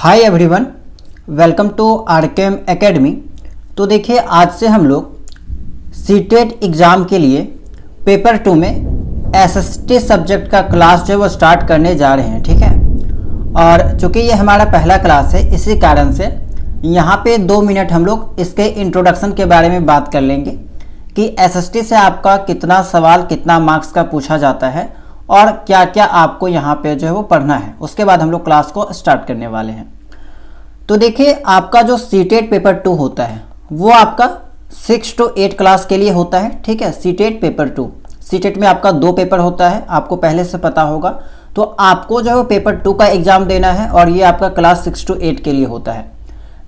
Hi everyone, welcome to RKM academy. तो देखिए, आज से हम लोग सीटेट एग्ज़ाम के लिए पेपर 2 में एसएसटी सब्जेक्ट का क्लास जो है वो स्टार्ट करने जा रहे हैं। ठीक है, और चूँकि ये हमारा पहला क्लास है, इसी कारण से यहाँ पे 2 मिनट हम लोग इसके इंट्रोडक्शन के बारे में बात कर लेंगे कि एसएसटी से आपका कितना सवाल, कितना मार्क्स का पूछा जाता है और क्या क्या आपको यहाँ पे जो है वो पढ़ना है। उसके बाद हम लोग क्लास को स्टार्ट करने वाले हैं। तो देखिए, आपका जो सीटेट पेपर 2 होता है वो आपका 6 to 8 क्लास के लिए होता है। ठीक है, सीटेट पेपर 2, सीटेट में आपका 2 पेपर होता है, आपको पहले से पता होगा। तो आपको जो है पेपर 2 का एग्ज़ाम देना है और ये आपका क्लास 6 to 8 के लिए होता है।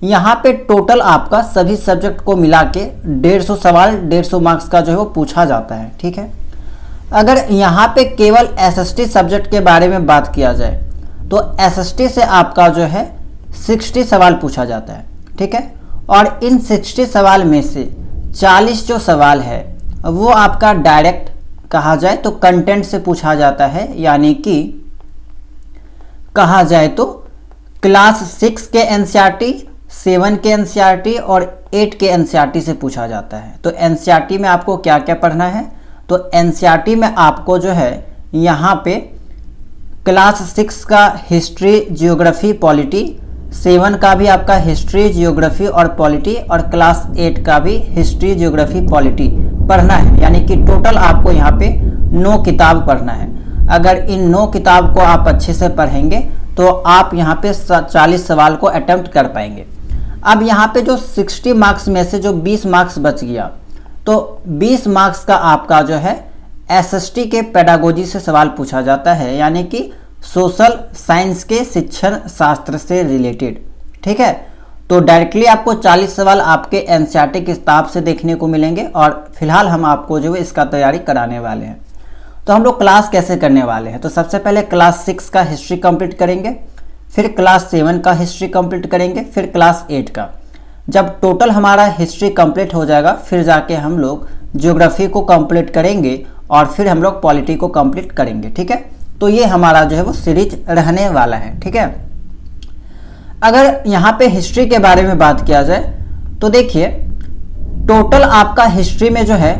यहाँ पे टोटल आपका सभी सब्जेक्ट को मिला के 150 सवाल, 150 मार्क्स का जो है वो पूछा जाता है। ठीक है, अगर यहाँ पे केवल एसएसटी सब्जेक्ट के बारे में बात किया जाए तो एसएसटी से आपका जो है 60 सवाल पूछा जाता है। ठीक है, और इन 60 सवाल में से 40 जो सवाल है वो आपका डायरेक्ट कहा जाए तो कंटेंट से पूछा जाता है, यानी कि कहा जाए तो क्लास 6 के एनसीईआरटी, 7 के एनसीईआरटी और 8 के एनसीईआरटी से पूछा जाता है। तो एनसीईआरटी में आपको क्या क्या पढ़ना है, तो एनसीईआरटी में आपको जो है यहाँ पे क्लास 6 का हिस्ट्री, जियोग्राफी, पॉलिटी, 7 का भी आपका हिस्ट्री, जियोग्राफी और पॉलिटी और क्लास 8 का भी हिस्ट्री, जियोग्राफी, पॉलिटी पढ़ना है। यानी कि टोटल आपको यहाँ पे 9 किताब पढ़ना है। अगर इन 9 किताब को आप अच्छे से पढ़ेंगे तो आप यहाँ पे 40 सवाल को अटेम्प्ट कर पाएंगे। अब यहाँ पे जो 60 मार्क्स में से जो 20 मार्क्स बच गया, तो 20 मार्क्स का आपका जो है एसएसटी के पेडागोजी से सवाल पूछा जाता है, यानी कि सोशल साइंस के शिक्षण शास्त्र से रिलेटेड। ठीक है, तो डायरेक्टली आपको 40 सवाल आपके एनसीईआरटी की किताब से देखने को मिलेंगे और फिलहाल हम आपको जो है इसका तैयारी कराने वाले हैं। तो हम लोग क्लास कैसे करने वाले हैं, तो सबसे पहले क्लास 6 का हिस्ट्री कंप्लीट करेंगे, फिर क्लास 7 का हिस्ट्री कंप्लीट करेंगे, फिर क्लास 8 का। जब टोटल हमारा हिस्ट्री कंप्लीट हो जाएगा फिर जाके हम लोग ज्योग्राफी को कंप्लीट करेंगे और फिर हम लोग पॉलिटी को कंप्लीट करेंगे। ठीक है, तो ये हमारा जो है वो सीरीज रहने वाला है। ठीक है, अगर यहाँ पे हिस्ट्री के बारे में बात किया जाए तो देखिए, टोटल आपका हिस्ट्री में जो है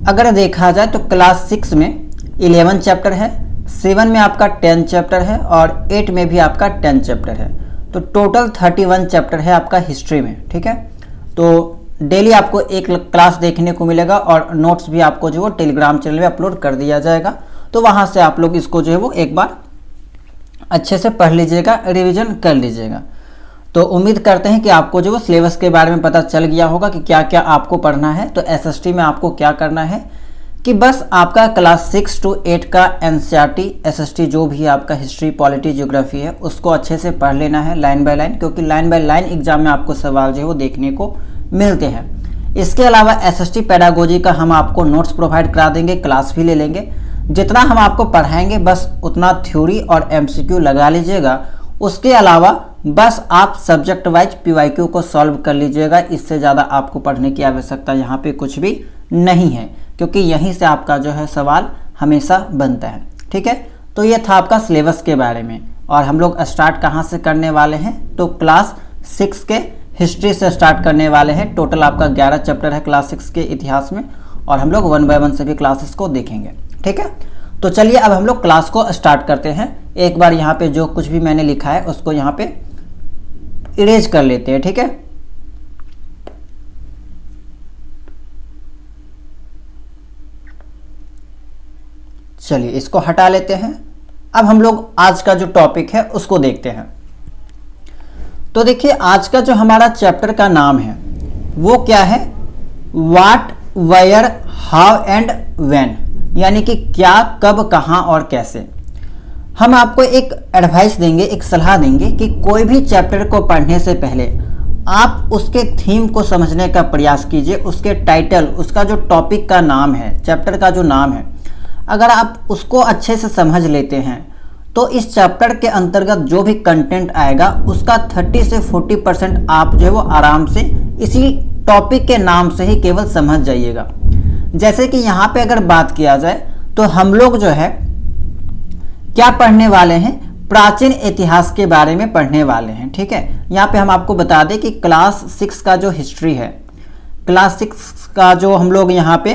अगर देखा जाए तो क्लास 6 में 11 चैप्टर है, 7 में आपका 10 चैप्टर है और 8 में भी आपका 10 चैप्टर है। तो टोटल 31 चैप्टर है आपका हिस्ट्री में। ठीक है, तो डेली आपको एक क्लास देखने को मिलेगा और नोट्स भी आपको जो है टेलीग्राम चैनल में अपलोड कर दिया जाएगा। तो वहाँ से आप लोग इसको जो है वो एक बार अच्छे से पढ़ लीजिएगा, रिवीजन कर लीजिएगा। तो उम्मीद करते हैं कि आपको जो सिलेबस के बारे में पता चल गया होगा कि क्या क्या आपको पढ़ना है। तो एसएसटी में आपको क्या करना है कि बस आपका क्लास 6 to 8 का एनसीईआरटी, एसएसटी जो भी आपका हिस्ट्री, पॉलिटी, ज्योग्राफी है उसको अच्छे से पढ़ लेना है लाइन बाय लाइन, क्योंकि लाइन बाय लाइन एग्जाम में आपको सवाल जो है वो देखने को मिलते हैं। इसके अलावा एसएसटी पेडागोजी का हम आपको नोट्स प्रोवाइड करा देंगे, क्लास भी ले लेंगे। जितना हम आपको पढ़ाएंगे बस उतना थ्योरी और एमसीक्यू लगा लीजिएगा। उसके अलावा बस आप सब्जेक्ट वाइज पीवाईक्यू को सॉल्व कर लीजिएगा। इससे ज़्यादा आपको पढ़ने की आवश्यकता यहाँ पे कुछ भी नहीं है, क्योंकि यहीं से आपका जो है सवाल हमेशा बनता है। ठीक है, तो ये था आपका सिलेबस के बारे में। और हम लोग स्टार्ट कहाँ से करने वाले हैं, तो क्लास 6 के हिस्ट्री से स्टार्ट करने वाले हैं। टोटल आपका 11 चैप्टर है क्लास 6 के इतिहास में और हम लोग 1 by 1 सभी क्लासेस को देखेंगे। ठीक है, तो चलिए अब हम लोग क्लास को स्टार्ट करते हैं। एक बार यहाँ पे जो कुछ भी मैंने लिखा है उसको यहाँ पे इरेज कर लेते हैं। ठीक है, चलिए इसको हटा लेते हैं। अब हम लोग आज का जो टॉपिक है उसको देखते हैं। तो देखिए, आज का जो हमारा चैप्टर का नाम है वो क्या है, what, where, how and when, यानी कि क्या, कब, कहाँ और कैसे। हम आपको एक एडवाइस देंगे, एक सलाह देंगे कि कोई भी चैप्टर को पढ़ने से पहले आप उसके थीम को समझने का प्रयास कीजिए। उसके टाइटल, उसका जो टॉपिक का नाम है, चैप्टर का जो नाम है, अगर आप उसको अच्छे से समझ लेते हैं तो इस चैप्टर के अंतर्गत जो भी कंटेंट आएगा उसका 30 से 40% आप जो है वो आराम से इसी टॉपिक के नाम से ही केवल समझ जाइएगा। जैसे कि यहाँ पे अगर बात किया जाए तो हम लोग जो है क्या पढ़ने वाले हैं, प्राचीन इतिहास के बारे में पढ़ने वाले हैं। ठीक है, यहाँ पे हम आपको बता दें कि क्लास 6 का जो हिस्ट्री है, क्लास 6 का जो हम लोग यहाँ पे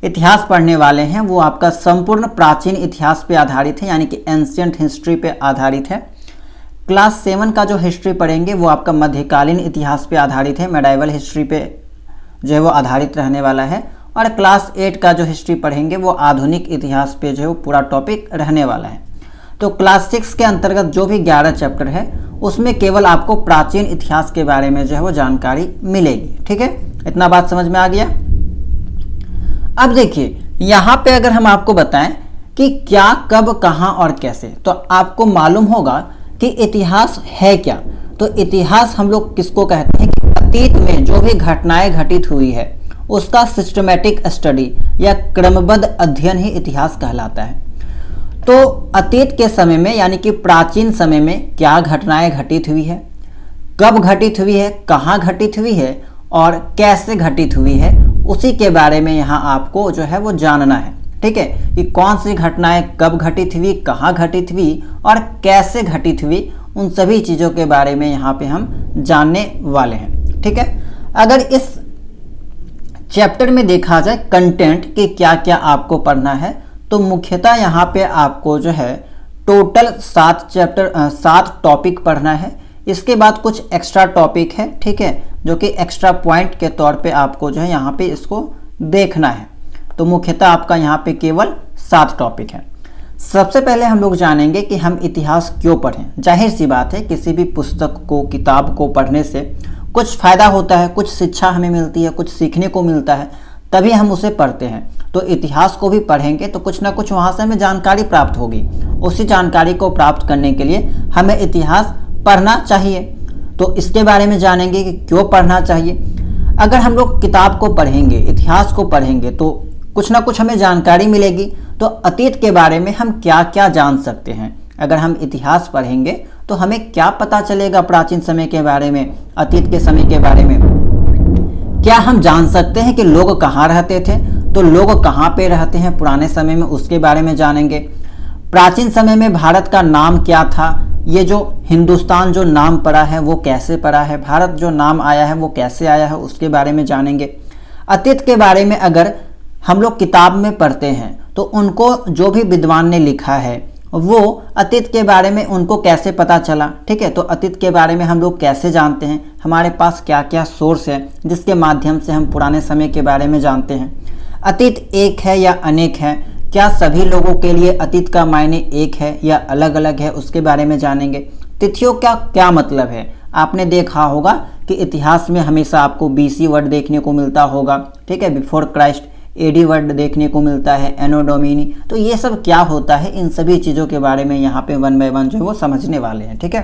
इतिहास पढ़ने वाले हैं वो आपका संपूर्ण प्राचीन इतिहास पे आधारित है, यानी कि एंशियंट हिस्ट्री पे आधारित है। क्लास 7 का जो हिस्ट्री पढ़ेंगे वो आपका मध्यकालीन इतिहास पे आधारित है, मेडाइवल हिस्ट्री पे जो है वो आधारित रहने वाला है। और क्लास 8 का जो हिस्ट्री पढ़ेंगे वो आधुनिक इतिहास पे जो है वो पूरा टॉपिक रहने वाला है। तो क्लास 6 के अंतर्गत जो भी 11 चैप्टर है उसमें केवल आपको प्राचीन इतिहास के बारे में जो है वो जानकारी मिलेगी। ठीक है, इतना बात समझ में आ गया। अब देखिए यहाँ पे अगर हम आपको बताएं कि क्या, कब, कहाँ और कैसे, तो आपको मालूम होगा कि इतिहास है क्या। तो इतिहास हम लोग किसको कहते हैं कि अतीत में जो भी घटनाएं घटित हुई है उसका सिस्टमेटिक स्टडी या क्रमबद्ध अध्ययन ही इतिहास कहलाता है। तो अतीत के समय में यानी कि प्राचीन समय में क्या घटनाएं घटित हुई है, कब घटित हुई है, कहाँ घटित हुई है और कैसे घटित हुई है, उसी के बारे में यहाँ आपको जो है वो जानना है। ठीक है, कि कौन सी घटनाएं कब घटित हुई, कहाँ घटित हुई और कैसे घटित हुई, उन सभी चीज़ों के बारे में यहाँ पे हम जानने वाले हैं। ठीक है, अगर इस चैप्टर में देखा जाए कंटेंट कि क्या क्या आपको पढ़ना है, तो मुख्यतः यहाँ पे आपको जो है टोटल 7 टॉपिक पढ़ना है। इसके बाद कुछ एक्स्ट्रा टॉपिक है, ठीक है, जो कि एक्स्ट्रा पॉइंट के तौर पे आपको जो है यहाँ पे इसको देखना है। तो मुख्यतः आपका यहाँ पे केवल 7 टॉपिक है। सबसे पहले हम लोग जानेंगे कि हम इतिहास क्यों पढ़ें। जाहिर सी बात है, किसी भी पुस्तक को, किताब को पढ़ने से कुछ फ़ायदा होता है, कुछ शिक्षा हमें मिलती है, कुछ सीखने को मिलता है, तभी हम उसे पढ़ते हैं। तो इतिहास को भी पढ़ेंगे तो कुछ ना कुछ वहाँ से हमें जानकारी प्राप्त होगी। उसी जानकारी को प्राप्त करने के लिए हमें इतिहास पढ़ना चाहिए। तो इसके बारे में जानेंगे कि क्यों पढ़ना चाहिए। अगर हम लोग किताब को पढ़ेंगे, इतिहास को पढ़ेंगे तो कुछ ना कुछ हमें जानकारी मिलेगी। तो अतीत के बारे में हम क्या क्या जान सकते हैं। अगर हम इतिहास पढ़ेंगे तो हमें क्या पता चलेगा प्राचीन समय के बारे में, अतीत के समय के बारे में। क्या हम जान सकते हैं कि लोग कहाँ रहते थे, तो लोग कहाँ पे रहते हैं पुराने समय में, उसके बारे में जानेंगे। प्राचीन समय में भारत का नाम क्या था, ये जो हिंदुस्तान जो नाम पड़ा है वो कैसे पड़ा है, भारत जो नाम आया है वो कैसे आया है, उसके बारे में जानेंगे। अतीत के बारे में अगर हम लोग किताब में पढ़ते हैं तो उनको जो भी विद्वान ने लिखा है वो अतीत के बारे में उनको कैसे पता चला। ठीक है, तो अतीत के बारे में हम लोग कैसे जानते हैं, हमारे पास क्या क्या सोर्स है जिसके माध्यम से हम पुराने समय के बारे में जानते हैं। अतीत एक है या अनेक है, क्या सभी लोगों के लिए अतीत का मायने एक है या अलग अलग है, उसके बारे में जानेंगे। तिथियों का क्या मतलब है, आपने देखा होगा कि इतिहास में हमेशा आपको BC वर्ड देखने को मिलता होगा। ठीक है, बिफोर क्राइस्ट, AD वर्ड देखने को मिलता है, एनो डोमिनी। तो ये सब क्या होता है, इन सभी चीज़ों के बारे में यहाँ पे 1 बाय 1 जो है वो समझने वाले हैं। ठीक है,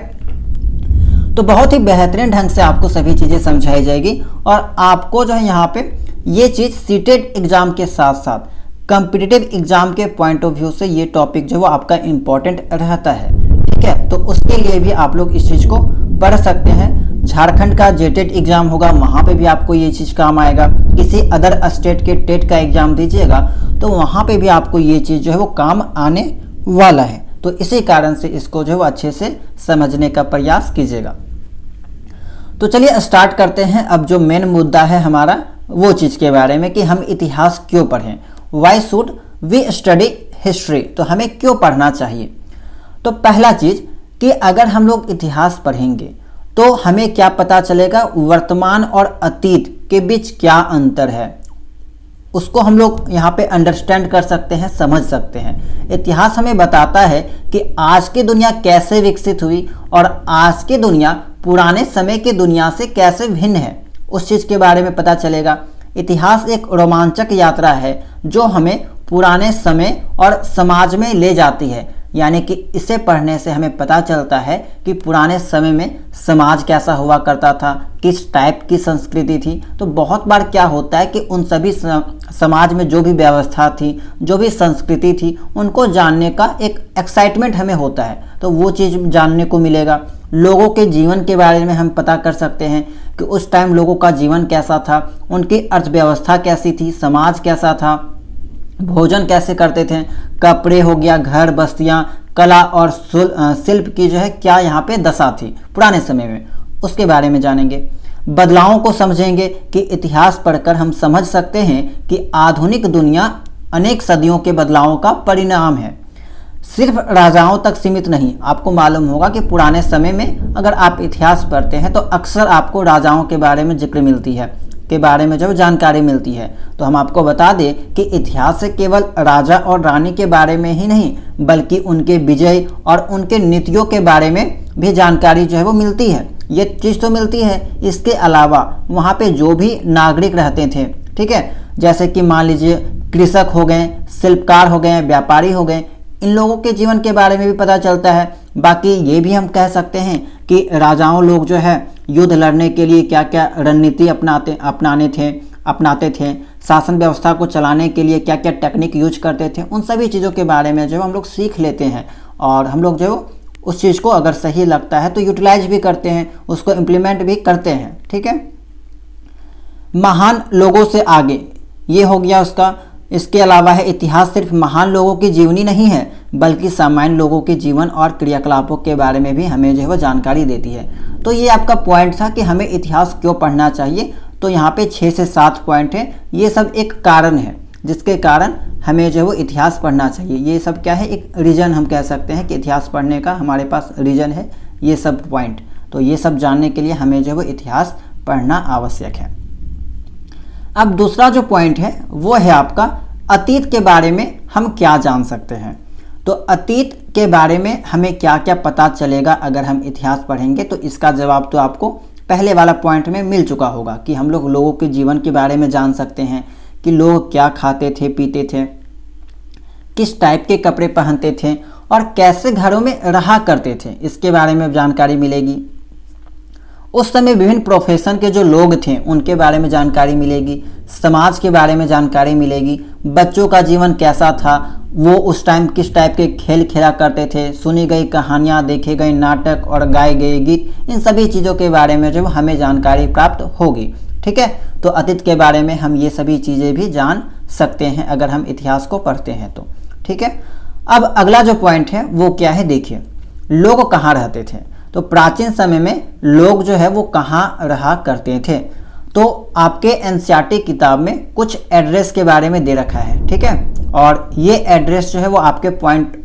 तो बहुत ही बेहतरीन ढंग से आपको सभी चीज़ें समझाई जाएगी और आपको जो है यहाँ पे ये चीज़ सीटेट एग्जाम के साथ साथ कॉम्पिटिटिव एग्जाम के पॉइंट ऑफ व्यू से ये टॉपिक जो है वो आपका इम्पोर्टेंट रहता है। ठीक है, तो उसके लिए भी आप लोग इस चीज़ को पढ़ सकते हैं। झारखंड का जेटेट एग्जाम होगा, वहाँ पे भी आपको ये चीज़ काम आएगा। किसी अदर स्टेट के टेट का एग्जाम दीजिएगा तो वहाँ पे भी आपको ये चीज़ जो है वो काम आने वाला है। तो इसी कारण से इसको जो है वो अच्छे से समझने का प्रयास कीजिएगा। तो चलिए स्टार्ट करते हैं। अब जो मेन मुद्दा है हमारा वो चीज़ के बारे में कि हम इतिहास क्यों पढ़ें, why should we study history, तो हमें क्यों पढ़ना चाहिए। तो पहला चीज़ कि अगर हम लोग इतिहास पढ़ेंगे तो हमें क्या पता चलेगा, वर्तमान और अतीत के बीच क्या अंतर है, उसको हम लोग यहाँ पे अंडरस्टैंड कर सकते हैं, समझ सकते हैं। इतिहास हमें बताता है कि आज की दुनिया कैसे विकसित हुई और आज की दुनिया पुराने समय की दुनिया से कैसे भिन्न है, उस चीज़ के बारे में पता चलेगा। इतिहास एक रोमांचक यात्रा है जो हमें पुराने समय और समाज में ले जाती है। यानी कि इसे पढ़ने से हमें पता चलता है कि पुराने समय में समाज कैसा हुआ करता था, किस टाइप की संस्कृति थी। तो बहुत बार क्या होता है कि उन सभी समाज में जो भी व्यवस्था थी, जो भी संस्कृति थी, उनको जानने का एक एक्साइटमेंट हमें होता है, तो वो चीज़ जानने को मिलेगा। लोगों के जीवन के बारे में हम पता कर सकते हैं कि उस टाइम लोगों का जीवन कैसा था, उनकी अर्थव्यवस्था कैसी थी, समाज कैसा था, भोजन कैसे करते थे, कपड़े हो गया, घर बस्तियाँ कला और शिल्प की जो है क्या यहाँ पे दशा थी पुराने समय में, उसके बारे में जानेंगे। बदलावों को समझेंगे कि इतिहास पढ़कर हम समझ सकते हैं कि आधुनिक दुनिया अनेक सदियों के बदलावों का परिणाम है, सिर्फ राजाओं तक सीमित नहीं। आपको मालूम होगा कि पुराने समय में अगर आप इतिहास पढ़ते हैं तो अक्सर आपको राजाओं के बारे में जिक्र मिलती है, के बारे में जब जानकारी मिलती है। तो हम आपको बता दें कि इतिहास से केवल राजा और रानी के बारे में ही नहीं बल्कि उनके विजय और उनके नीतियों के बारे में भी जानकारी जो है वो मिलती है। ये चीज़ तो मिलती है, इसके अलावा वहाँ पे जो भी नागरिक रहते थे, ठीक है, जैसे कि मान लीजिए कृषक हो गए, शिल्पकार हो गए, व्यापारी हो गए, इन लोगों के जीवन के बारे में भी पता चलता है। बाकी ये भी हम कह सकते हैं कि राजाओं लोग जो है युद्ध लड़ने के लिए क्या क्या रणनीति अपनाते थे, शासन व्यवस्था को चलाने के लिए क्या क्या टेक्निक यूज करते थे, उन सभी चीज़ों के बारे में जो हम लोग सीख लेते हैं और हम लोग जो उस चीज़ को अगर सही लगता है तो यूटिलाइज भी करते हैं, उसको इम्प्लीमेंट भी करते हैं। ठीक है, महान लोगों से आगे ये हो गया उसका। इसके अलावा है इतिहास सिर्फ महान लोगों की जीवनी नहीं है बल्कि सामान्य लोगों के जीवन और क्रियाकलापों के बारे में भी हमें जो है वो जानकारी देती है। तो ये आपका पॉइंट था कि हमें इतिहास क्यों पढ़ना चाहिए। तो यहाँ पे 6 से 7 पॉइंट है, ये सब एक कारण है जिसके कारण हमें जो है वो इतिहास पढ़ना चाहिए। ये सब क्या है, एक रीज़न हम कह सकते हैं कि इतिहास पढ़ने का हमारे पास रीज़न है ये सब पॉइंट। तो ये सब जानने के लिए हमें जो है वो इतिहास पढ़ना आवश्यक है। अब दूसरा जो पॉइंट है वो है आपका अतीत के बारे में हम क्या जान सकते हैं। तो अतीत के बारे में हमें क्या क्या पता चलेगा अगर हम इतिहास पढ़ेंगे। तो इसका जवाब तो आपको पहले वाला पॉइंट में मिल चुका होगा कि हम लोग लोगों के जीवन के बारे में जान सकते हैं कि लोग क्या खाते थे, पीते थे, किस टाइप के कपड़े पहनते थे और कैसे घरों में रहा करते थे, इसके बारे में जानकारी मिलेगी। उस समय विभिन्न प्रोफेशन के जो लोग थे उनके बारे में जानकारी मिलेगी, समाज के बारे में जानकारी मिलेगी, बच्चों का जीवन कैसा था, वो उस टाइम किस टाइप के खेल खेला करते थे, सुनी गई कहानियाँ, देखे गए नाटक और गाए गए गीत, इन सभी चीज़ों के बारे में जो हमें जानकारी प्राप्त होगी। ठीक है, तो अतीत के बारे में हम ये सभी चीज़ें भी जान सकते हैं अगर हम इतिहास को पढ़ते हैं तो। ठीक है, अब अगला जो पॉइंट है वो क्या है, देखिए लोग कहाँ रहते थे। तो प्राचीन समय में लोग जो है वो कहाँ रहा करते थे। तो आपके एनसीईआरटी किताब में कुछ एड्रेस के बारे में दे रखा है। ठीक है, और ये एड्रेस जो है वो आपके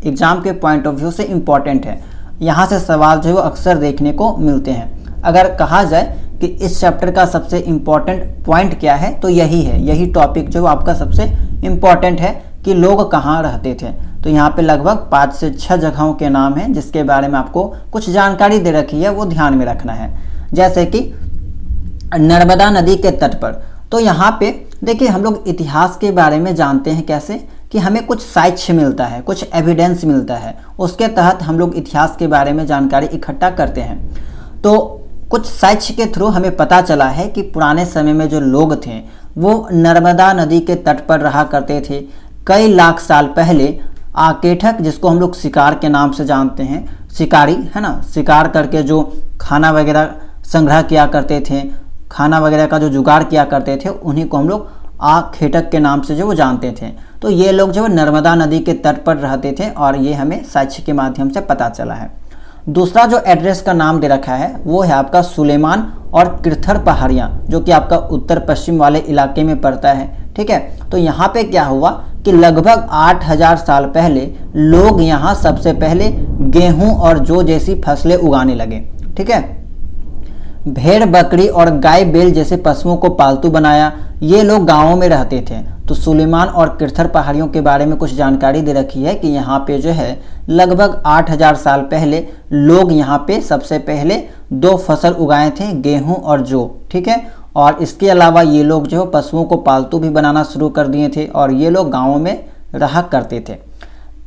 एग्जाम के पॉइंट ऑफ व्यू से इम्पॉर्टेंट है। यहाँ से सवाल जो है वो अक्सर देखने को मिलते हैं। अगर कहा जाए कि इस चैप्टर का सबसे इम्पॉर्टेंट पॉइंट क्या है तो यही है, यही टॉपिक जो आपका सबसे इम्पॉर्टेंट है कि लोग कहाँ रहते थे। तो यहाँ पे लगभग 5 से 6 जगहों के नाम हैं जिसके बारे में आपको कुछ जानकारी दे रखी है, वो ध्यान में रखना है। जैसे कि नर्मदा नदी के तट पर। तो यहाँ पे देखिए हम लोग इतिहास के बारे में जानते हैं कैसे कि हमें कुछ साक्ष्य मिलता है, कुछ एविडेंस मिलता है, उसके तहत हम लोग इतिहास के बारे में जानकारी इकट्ठा करते हैं। तो कुछ साक्ष्य के थ्रू हमें पता चला है कि पुराने समय में जो लोग थे वो नर्मदा नदी के तट पर रहा करते थे। कई लाख साल पहले आकेठक, जिसको हम लोग शिकार के नाम से जानते हैं, शिकारी है ना, शिकार करके जो खाना वगैरह संग्रह किया करते थे, खाना वगैरह का जो जुगाड़ किया करते थे, उन्हीं को हम लोग आकेठक के नाम से जो वो जानते थे। तो ये लोग जो नर्मदा नदी के तट पर रहते थे और ये हमें साक्ष्य के माध्यम से पता चला है। दूसरा जो एड्रेस का नाम दे रखा है वो है आपका सुलेमान और कृथर पहाड़ियाँ, जो कि आपका उत्तर पश्चिम वाले इलाके में पड़ता है। ठीक है, तो यहाँ पे क्या हुआ कि लगभग 8000 साल पहले लोग यहाँ सबसे पहले गेहूं और जौ जैसी फसलें उगाने लगे। ठीक है, भेड़ बकरी और गाय बैल जैसे पशुओं को पालतू बनाया। ये लोग गांवों में रहते थे। तो सुलेमान और कृथर पहाड़ियों के बारे में कुछ जानकारी दे रखी है कि यहाँ पे जो है लगभग 8000 साल पहले लोग यहाँ पे सबसे पहले 2 फसल उगाए थे, गेहूं और जौ। ठीक है, और इसके अलावा ये लोग जो पशुओं को पालतू भी बनाना शुरू कर दिए थे और ये लोग गाँवों में रहा करते थे।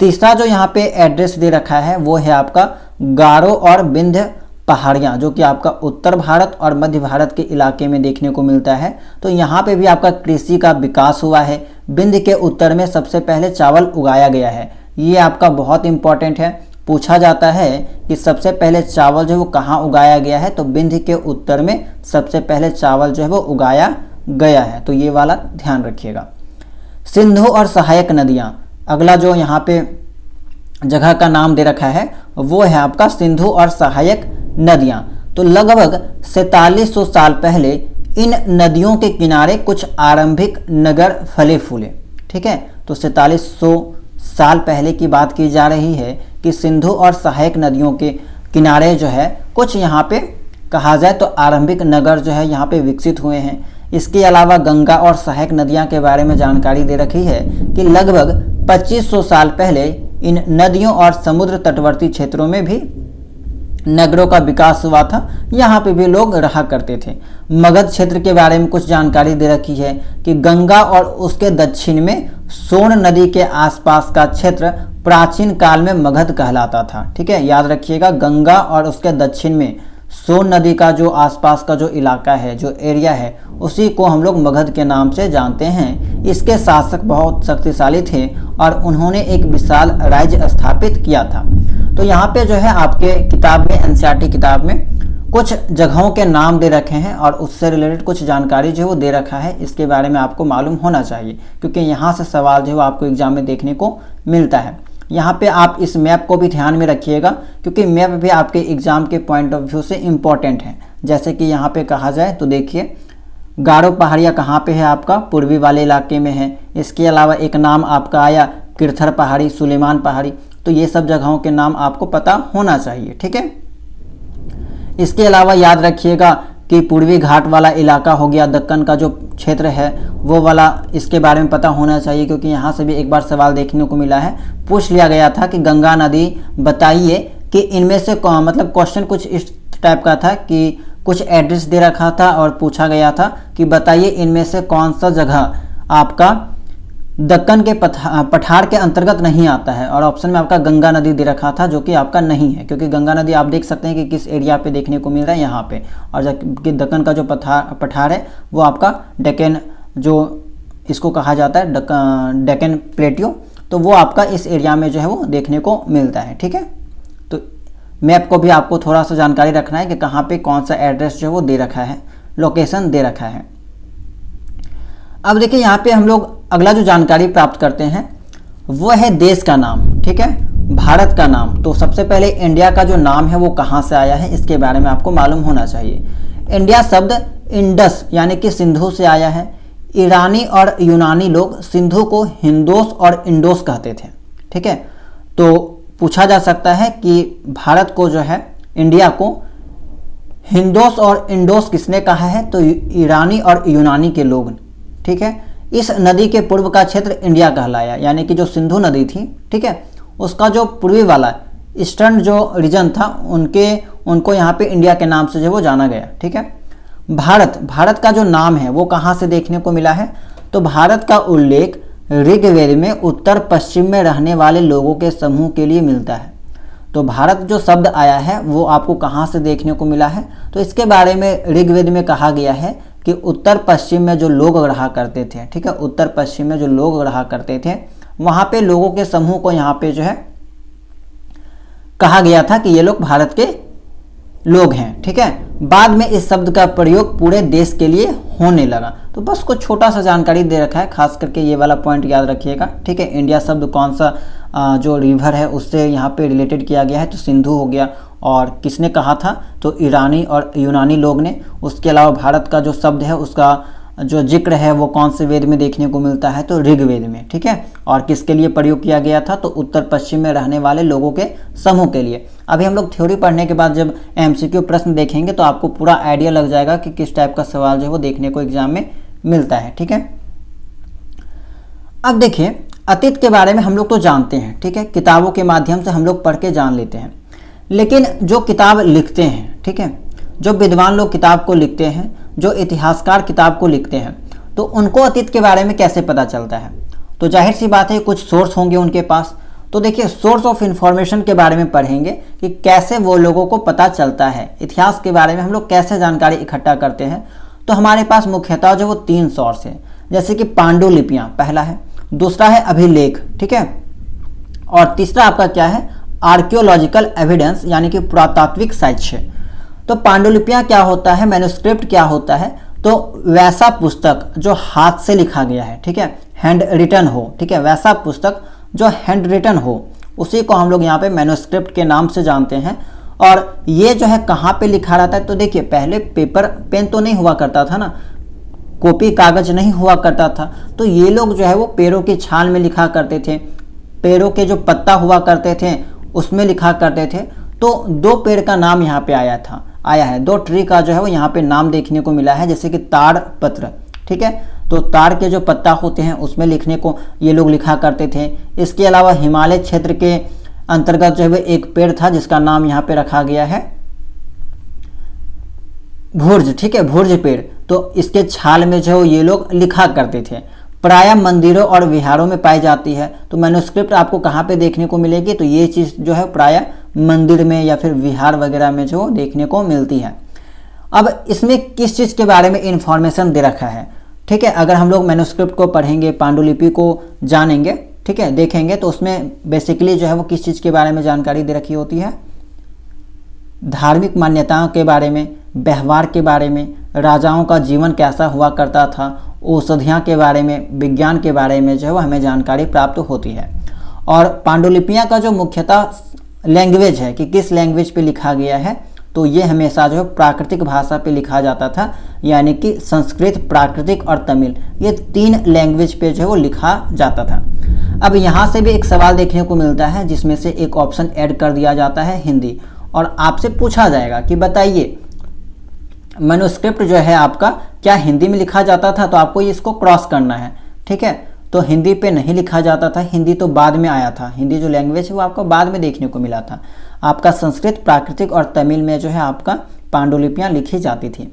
तीसरा जो यहाँ पे एड्रेस दे रखा है वो है आपका गारो और विंध्य पहाड़ियाँ, जो कि आपका उत्तर भारत और मध्य भारत के इलाके में देखने को मिलता है। तो यहाँ पे भी आपका कृषि का विकास हुआ है। विंध्य के उत्तर में सबसे पहले चावल उगाया गया है। ये आपका बहुत इंपॉर्टेंट है, पूछा जाता है कि सबसे पहले चावल जो है वो कहाँ उगाया गया है। तो विंध्य के उत्तर में सबसे पहले चावल जो है वो उगाया गया है। तो ये वाला ध्यान रखिएगा। सिंधु और सहायक नदियाँ, अगला जो यहाँ पे जगह का नाम दे रखा है वो है आपका सिंधु और सहायक नदियां। तो लगभग 4700 साल पहले इन नदियों के किनारे कुछ आरंभिक नगर फले फूले। ठीक है, तो 4700 साल पहले की बात की जा रही है कि सिंधु और सहायक नदियों के किनारे जो है कुछ यहाँ पे कहा जाए तो आरंभिक नगर जो है यहाँ पे विकसित हुए हैं। इसके अलावा गंगा और सहायक नदियाँ के बारे में जानकारी दे रखी है कि लगभग 2500 साल पहले इन नदियों और समुद्र तटवर्ती क्षेत्रों में भी नगरों का विकास हुआ था, यहाँ पे भी लोग रहा करते थे। मगध क्षेत्र के बारे में कुछ जानकारी दे रखी है कि गंगा और उसके दक्षिण में सोन नदी के आसपास का क्षेत्र प्राचीन काल में मगध कहलाता था। ठीक है, याद रखिएगा, गंगा और उसके दक्षिण में सोन नदी का जो आसपास का जो इलाका है, जो एरिया है, उसी को हम लोग मगध के नाम से जानते हैं। इसके शासक बहुत शक्तिशाली थे और उन्होंने एक विशाल राज्य स्थापित किया था। तो यहाँ पे जो है आपके किताब में, एनसीईआरटी किताब में कुछ जगहों के नाम दे रखे हैं और उससे रिलेटेड कुछ जानकारी जो है वो दे रखा है। इसके बारे में आपको मालूम होना चाहिए क्योंकि यहाँ से सवाल जो है वो आपको एग्जाम में देखने को मिलता है। यहाँ पे आप इस मैप को भी ध्यान में रखिएगा क्योंकि मैप भी आपके एग्जाम के पॉइंट ऑफ व्यू से इम्पॉर्टेंट है। जैसे कि यहाँ पे कहा जाए तो देखिए, गारो पहाड़ियाँ कहाँ पे है, आपका पूर्वी वाले इलाके में है। इसके अलावा एक नाम आपका आया किरथर पहाड़ी, सुलेमान पहाड़ी, तो ये सब जगहों के नाम आपको पता होना चाहिए। ठीक है, इसके अलावा याद रखिएगा कि पूर्वी घाट वाला इलाका हो गया, दक्कन का जो क्षेत्र है वो वाला, इसके बारे में पता होना चाहिए क्योंकि यहाँ से भी एक बार सवाल देखने को मिला है। पूछ लिया गया था कि गंगा नदी बताइए कि इनमें से मतलब क्वेश्चन कुछ इस टाइप का था कि कुछ एड्रेस दे रखा था और पूछा गया था कि बताइए इनमें से कौन सा जगह आपका दक्कन के पठार के अंतर्गत नहीं आता है, और ऑप्शन में आपका गंगा नदी दे रखा था जो कि आपका नहीं है क्योंकि गंगा नदी आप देख सकते हैं कि किस एरिया पे देखने को मिल रहा है, यहाँ पे। और जबकि दक्कन का जो पठार है वो आपका डेक्कन, जो इसको कहा जाता है डेक्कन प्लेटियो, तो वो आपका इस एरिया में जो है वो देखने को मिलता है। ठीक है, तो मैप को भी आपको थोड़ा सा जानकारी रखना है कि कहाँ पे कौन सा एड्रेस जो है वो दे रखा है, लोकेशन दे रखा है। अब देखिए यहाँ पे हम लोग अगला जो जानकारी प्राप्त करते हैं वो है देश का नाम। ठीक है, भारत का नाम। तो सबसे पहले इंडिया का जो नाम है वो कहाँ से आया है, इसके बारे में आपको मालूम होना चाहिए। इंडिया शब्द इंडस यानी कि सिंधु से आया है। ईरानी और यूनानी लोग सिंधु को हिंदोस और इंडोस कहते थे। ठीक है, तो पूछा जा सकता है कि भारत को जो है, इंडिया को हिंदोस और इंडोस किसने कहा है, तो ईरानी और यूनानी के लोग। ठीक है, इस नदी के पूर्व का क्षेत्र इंडिया कहलाया, यानी कि जो सिंधु नदी थी, ठीक है, उसका जो पूर्वी वाला ईस्टर्न जो रीजन था उनको यहाँ पे इंडिया के नाम से जो वो जाना गया। ठीक है, भारत का जो नाम है वो कहाँ से देखने को मिला है, तो भारत का उल्लेख ऋग्वेद में उत्तर पश्चिम में रहने वाले लोगों के समूह के लिए मिलता है। तो भारत जो शब्द आया है वो आपको कहाँ से देखने को मिला है, तो इसके बारे में ऋग्वेद में कहा गया है कि उत्तर पश्चिम में जो लोग रहा करते थे, ठीक है, उत्तर पश्चिम में जो लोग रहा करते थे वहाँ पे लोगों के समूह को यहाँ पे जो है कहा गया था कि ये लोग भारत के लोग हैं। ठीक है, बाद में इस शब्द का प्रयोग पूरे देश के लिए होने लगा। तो बस कुछ छोटा सा जानकारी दे रखा है, खास करके ये वाला पॉइंट याद रखिएगा। ठीक है, इंडिया शब्द कौन सा जो रिवर है उससे यहाँ पे रिलेटेड किया गया है, तो सिंधु हो गया, और किसने कहा था, तो ईरानी और यूनानी लोग ने। उसके अलावा भारत का जो शब्द है उसका जो जिक्र है वो कौन से वेद में देखने को मिलता है, तो ऋग्वेद में। ठीक है, और किसके लिए प्रयोग किया गया था, तो उत्तर पश्चिम में रहने वाले लोगों के समूह के लिए। अभी हम लोग थ्योरी पढ़ने के बाद जब एमसीक्यू प्रश्न देखेंगे तो आपको पूरा आइडिया लग जाएगा कि किस टाइप का सवाल जो है वो देखने को एग्जाम में मिलता है। ठीक है, अब देखिए अतीत के बारे में हम लोग तो जानते हैं, ठीक है, किताबों के माध्यम से हम लोग पढ़ के जान लेते हैं, लेकिन जो किताब लिखते हैं, ठीक है, जो विद्वान लोग किताब को लिखते हैं, जो इतिहासकार किताब को लिखते हैं, तो उनको अतीत के बारे में कैसे पता चलता है, तो जाहिर सी बात है कुछ सोर्स होंगे उनके पास। तो देखिए सोर्स ऑफ इंफॉर्मेशन के बारे में पढ़ेंगे कि कैसे वो लोगों को पता चलता है, इतिहास के बारे में हम लोग कैसे जानकारी इकट्ठा करते हैं। तो हमारे पास मुख्यतः जो वो 3 सोर्स है, जैसे कि पांडुलिपियाँ पहला है, दूसरा है अभिलेख, ठीक है, और तीसरा आपका क्या है, आर्कियोलॉजिकल एविडेंस यानी कि पुरातात्विक साक्ष्य। तो पांडुलिपियाँ क्या होता है, मैन्युस्क्रिप्ट क्या होता है, तो वैसा पुस्तक जो हाथ से लिखा गया है, ठीक है, हैंड रिटन हो, ठीक है, वैसा पुस्तक जो हैंड रिटन हो उसी को हम लोग यहाँ पे मैन्युस्क्रिप्ट के नाम से जानते हैं। और ये जो है कहाँ पे लिखा रहता है, तो देखिए पहले पेपर पेन तो नहीं हुआ करता था ना, कॉपी कागज नहीं हुआ करता था, तो ये लोग जो है वो पेड़ों की छाल में लिखा करते थे, पेड़ों के जो पत्ता हुआ करते थे उसमें लिखा करते थे। तो 2 पेड़ का नाम यहाँ पे आया है 2 ट्री का जो है वो यहाँ पे नाम देखने को मिला है, जैसे कि ताड़ पत्र, ठीक है। तो ताड़ के जो पत्ता होते हैं उसमें लिखने को ये लोग लिखा करते थे। इसके अलावा हिमालय क्षेत्र के अंतर्गत जो है वो एक पेड़ था जिसका नाम यहाँ पे रखा गया है भुर्ज, ठीक है, भुर्ज पेड़। तो इसके छाल में जो है ये लोग लिखा करते थे। प्रायः मंदिरों और विहारों में पाई जाती है। तो मैन्युस्क्रिप्ट आपको कहाँ पे देखने को मिलेगी, तो ये चीज़ जो है प्रायः मंदिर में या फिर विहार वगैरह में जो देखने को मिलती है। अब इसमें किस चीज़ के बारे में इंफॉर्मेशन दे रखा है, ठीक है। अगर हम लोग मैन्युस्क्रिप्ट को पढ़ेंगे, पांडुलिपि को जानेंगे, ठीक है, देखेंगे, तो उसमें बेसिकली जो है वो किस चीज़ के बारे में जानकारी दे रखी होती है, धार्मिक मान्यताओं के बारे में, व्यवहार के बारे में, राजाओं का जीवन कैसा हुआ करता था, औषधियाँ के बारे में, विज्ञान के बारे में जो है वो हमें जानकारी प्राप्त होती है। और पांडुलिपियाँ का जो मुख्यतः लैंग्वेज है कि किस लैंग्वेज पे लिखा गया है, तो ये हमेशा जो है प्राकृतिक भाषा पे लिखा जाता था, यानी कि संस्कृत, प्राकृतिक और तमिल, ये 3 लैंग्वेज पे जो है वो लिखा जाता था। अब यहाँ से भी एक सवाल देखने को मिलता है जिसमें से एक ऑप्शन ऐड कर दिया जाता है हिंदी, और आपसे पूछा जाएगा कि बताइए मैन्युस्क्रिप्ट जो है आपका क्या हिंदी में लिखा जाता था, तो आपको इसको क्रॉस करना है, ठीक है। तो हिंदी पे नहीं लिखा जाता था, हिंदी तो बाद में आया था, हिंदी जो लैंग्वेज है वो आपको बाद में देखने को मिला था। आपका संस्कृत, प्राकृतिक और तमिल में जो है आपका पांडुलिपियाँ लिखी जाती थी।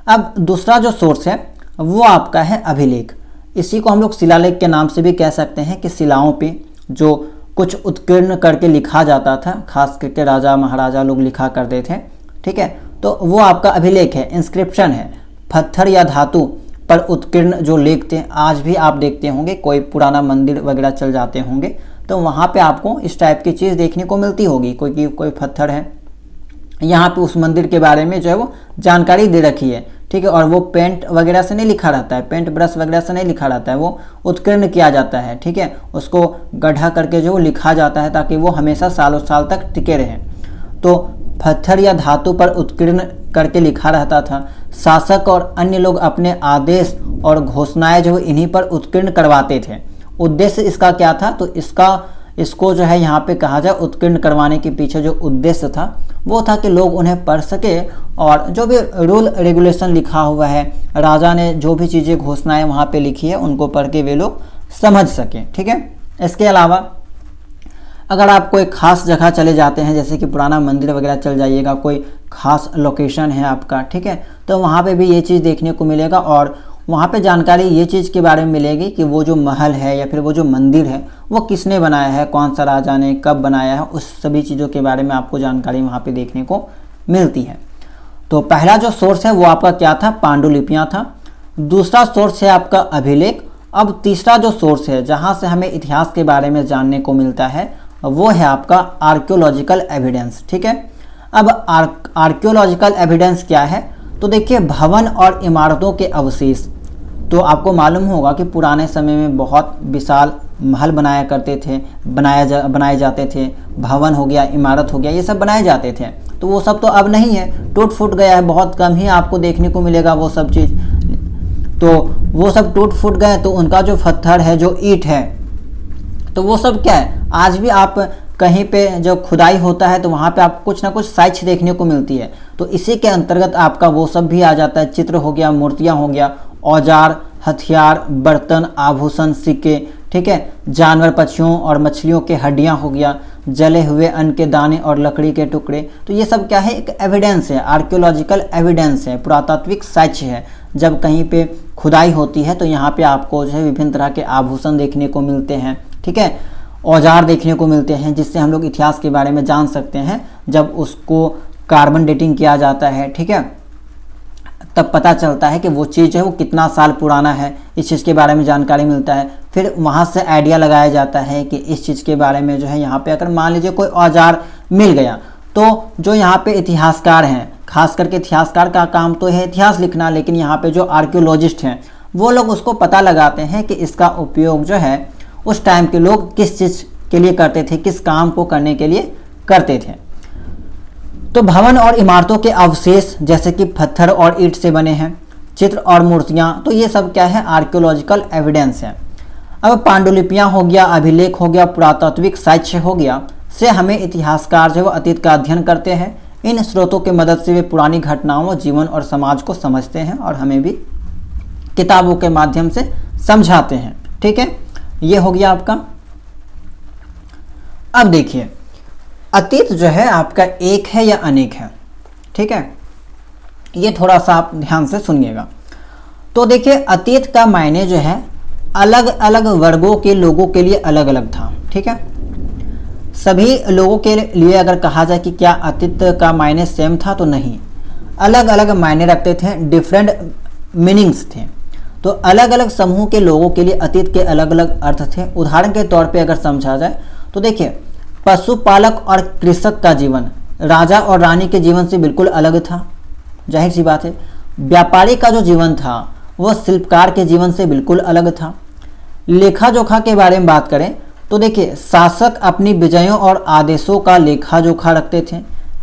अब दूसरा जो सोर्स है वो आपका है अभिलेख। इसी को हम लोग शिलालेख के नाम से भी कह सकते हैं कि शिलाओं पे जो कुछ उत्कीर्ण करके लिखा जाता था, खास करके राजा महाराजा लोग लिखा करते थे, ठीक है। तो वो आपका अभिलेख है, इंस्क्रिप्शन है। पत्थर या धातु पर उत्कीर्ण जो लेख थे, आज भी आप देखते होंगे, कोई पुराना मंदिर वगैरह चल जाते होंगे तो वहाँ पे आपको इस टाइप की चीज़ देखने को मिलती होगी। कोई पत्थर है, यहाँ पे उस मंदिर के बारे में जो है वो जानकारी दे रखी है, ठीक है। और वो पेंट वगैरह से नहीं लिखा रहता है, पेंट ब्रश वगैरह से नहीं लिखा रहता है, वो उत्कीर्ण किया जाता है, ठीक है। उसको गड्ढा करके जो लिखा जाता है ताकि वो हमेशा सालों साल तक टिके रहे। तो पत्थर या धातु पर उत्कीर्ण करके लिखा रहता था। शासक और अन्य लोग अपने आदेश और घोषणाएं जो इन्हीं पर उत्कीर्ण करवाते थे। उद्देश्य इसका क्या था, तो इसको जो है यहाँ पे कहा जाए, उत्कीर्ण करवाने के पीछे जो उद्देश्य था वो था कि लोग उन्हें पढ़ सके और जो भी रूल रेगुलेशन लिखा हुआ है, राजा ने जो भी चीज़ें घोषणाएं वहाँ पे लिखी है उनको पढ़ के वे लोग समझ सकें, ठीक है। इसके अलावा अगर आप कोई खास जगह चले जाते हैं, जैसे कि पुराना मंदिर वगैरह चल जाइएगा, कोई खास लोकेशन है आपका, ठीक है, तो वहाँ पे भी ये चीज़ देखने को मिलेगा और वहाँ पे जानकारी ये चीज़ के बारे में मिलेगी कि वो जो महल है या फिर वो जो मंदिर है वो किसने बनाया है, कौन सा राजा ने कब बनाया है, उस सभी चीज़ों के बारे में आपको जानकारी वहाँ पे देखने को मिलती है। तो पहला जो सोर्स है वो आपका क्या था, पांडुलिपियाँ था। दूसरा सोर्स है आपका अभिलेख। अब तीसरा जो सोर्स है जहाँ से हमें इतिहास के बारे में जानने को मिलता है वो है आपका आर्कियोलॉजिकल एविडेंस, ठीक है। अब आर्कियोलॉजिकल एविडेंस क्या है, तो देखिए भवन और इमारतों के अवशेष। तो आपको मालूम होगा कि पुराने समय में बहुत विशाल महल बनाया करते थे, बनाए जाते थे, भवन हो गया, इमारत हो गया, ये सब बनाए जाते थे। तो वो सब तो अब नहीं है, टूट फूट गया है, बहुत कम ही आपको देखने को मिलेगा वो सब चीज़। तो वो सब टूट फूट गए, तो उनका जो पत्थर है, जो ईंट है, तो वो सब क्या है, आज भी आप कहीं पे जो खुदाई होता है तो वहाँ पे आपको कुछ ना कुछ साक्ष्य देखने को मिलती है। तो इसी के अंतर्गत आपका वो सब भी आ जाता है, चित्र हो गया, मूर्तियाँ हो गया, औजार, हथियार, बर्तन, आभूषण, सिक्के, ठीक है, जानवर, पक्षियों और मछलियों के हड्डियाँ हो गया, जले हुए अन्न के दाने और लकड़ी के टुकड़े। तो ये सब क्या है, एक एविडेंस है, आर्कियोलॉजिकल एविडेंस है, पुरातात्विक साक्ष्य है। जब कहीं पे खुदाई होती है तो यहाँ पे आपको जो है विभिन्न तरह के आभूषण देखने को मिलते हैं, ठीक है, औजार देखने को मिलते हैं, जिससे हम लोग इतिहास के बारे में जान सकते हैं। जब उसको कार्बन डेटिंग किया जाता है, ठीक है, तब पता चलता है कि वो चीज़ है वो कितना साल पुराना है, इस चीज़ के बारे में जानकारी मिलता है। फिर वहाँ से आइडिया लगाया जाता है कि इस चीज़ के बारे में जो है यहाँ पे अगर मान लीजिए कोई औजार मिल गया, तो जो यहाँ पे इतिहासकार हैं, खास करके इतिहासकार का काम तो है इतिहास लिखना, लेकिन यहाँ पे जो आर्कियोलॉजिस्ट हैं वो लोग उसको पता लगाते हैं कि इसका उपयोग जो है उस टाइम के लोग किस चीज़ के लिए करते थे, किस काम को करने के लिए करते थे। तो भवन और इमारतों के अवशेष जैसे कि पत्थर और ईंट से बने हैं, चित्र और मूर्तियां, तो ये सब क्या है, आर्कियोलॉजिकल एविडेंस है। अब पांडुलिपियां हो गया, अभिलेख हो गया, पुरातात्विक साक्ष्य हो गया, से हमें इतिहासकार जो है वो अतीत का अध्ययन करते हैं। इन स्रोतों की मदद से वे पुरानी घटनाओं, जीवन और समाज को समझते हैं और हमें भी किताबों के माध्यम से समझाते हैं। ठीक है, ये हो गया आपका। अब देखिए, अतीत जो है आपका एक है या अनेक है। ठीक है, ये थोड़ा सा आप ध्यान से सुनिएगा। तो देखिए, अतीत का मायने जो है अलग अलग वर्गों के लोगों के लिए अलग अलग था। ठीक है, सभी लोगों के लिए अगर कहा जाए कि क्या अतीत का मायने सेम था, तो नहीं, अलग अलग मायने रखते थे, डिफरेंट मीनिंग्स थे। तो अलग अलग समूह के लोगों के लिए अतीत के अलग अलग अर्थ थे। उदाहरण के तौर पे अगर समझा जाए तो देखिए, पशुपालक और कृषक का जीवन राजा और रानी के जीवन से बिल्कुल अलग था, जाहिर सी बात है। व्यापारी का जो जीवन था वह शिल्पकार के जीवन से बिल्कुल अलग था। लेखा जोखा के बारे में बात करें तो देखिए, शासक अपनी विजयों और आदेशों का लेखा जोखा रखते थे,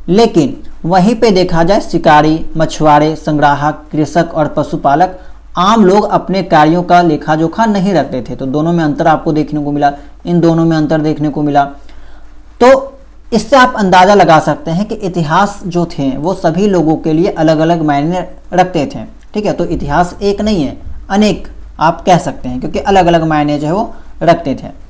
लेकिन वहीं पे देखा जाए शिकारी, मछुआरे, संग्राहक, कृषक और पशुपालक, आम लोग अपने कार्यों का लेखा जोखा नहीं रखते थे। तो दोनों में अंतर आपको देखने को मिला, इन दोनों में अंतर देखने को मिला। तो इससे आप अंदाज़ा लगा सकते हैं कि इतिहास जो थे वो सभी लोगों के लिए अलग अलग मायने रखते थे। ठीक है, तो इतिहास एक नहीं है, अनेक आप कह सकते हैं, क्योंकि अलग अलग मायने जो है वो रखते थे।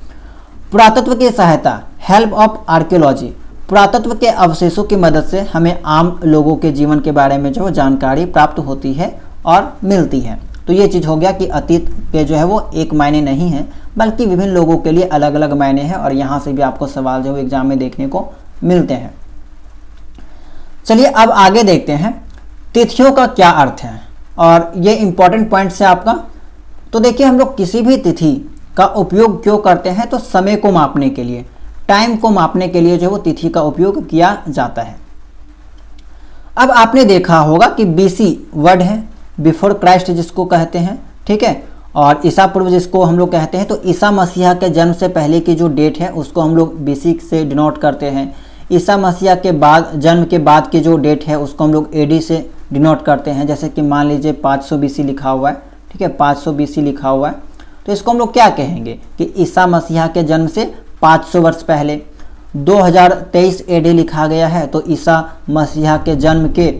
पुरातत्व की सहायता, हेल्प ऑफ आर्कियोलॉजी, पुरातत्व के अवशेषों की मदद से हमें आम लोगों के जीवन के बारे में जो जानकारी प्राप्त होती है और मिलती है। तो ये चीज़ हो गया कि अतीत के जो है वो एक मायने नहीं है, बल्कि विभिन्न लोगों के लिए अलग अलग मायने हैं, और यहाँ से भी आपको सवाल जो है एग्जाम में देखने को मिलते हैं। चलिए अब आगे देखते हैं तिथियों का क्या अर्थ है, और ये इंपॉर्टेंट पॉइंट्स है आपका। तो देखिए, हम लोग किसी भी तिथि का उपयोग क्यों करते हैं, तो समय को मापने के लिए, टाइम को मापने के लिए जो वो तिथि का उपयोग किया जाता है। अब आपने देखा होगा कि बीसी वर्ड है, बिफोर क्राइस्ट जिसको कहते हैं। ठीक है, और ईसा पूर्व जिसको हम लोग कहते हैं। तो ईसा मसीहा के जन्म से पहले की जो डेट है उसको हम लोग बीसी से डिनोट करते हैं। ईसा मसीहा के बाद, जन्म के बाद की जो डेट है उसको हम लोग एडी से डिनोट करते हैं। जैसे कि मान लीजिए 500 बीसी लिखा हुआ है। ठीक है, 500 बीसी लिखा हुआ है, तो इसको हम लोग क्या कहेंगे कि ईसा मसीहा के जन्म से 500 वर्ष पहले। 2023 एडी लिखा गया है, तो ईसा मसीहा के जन्म के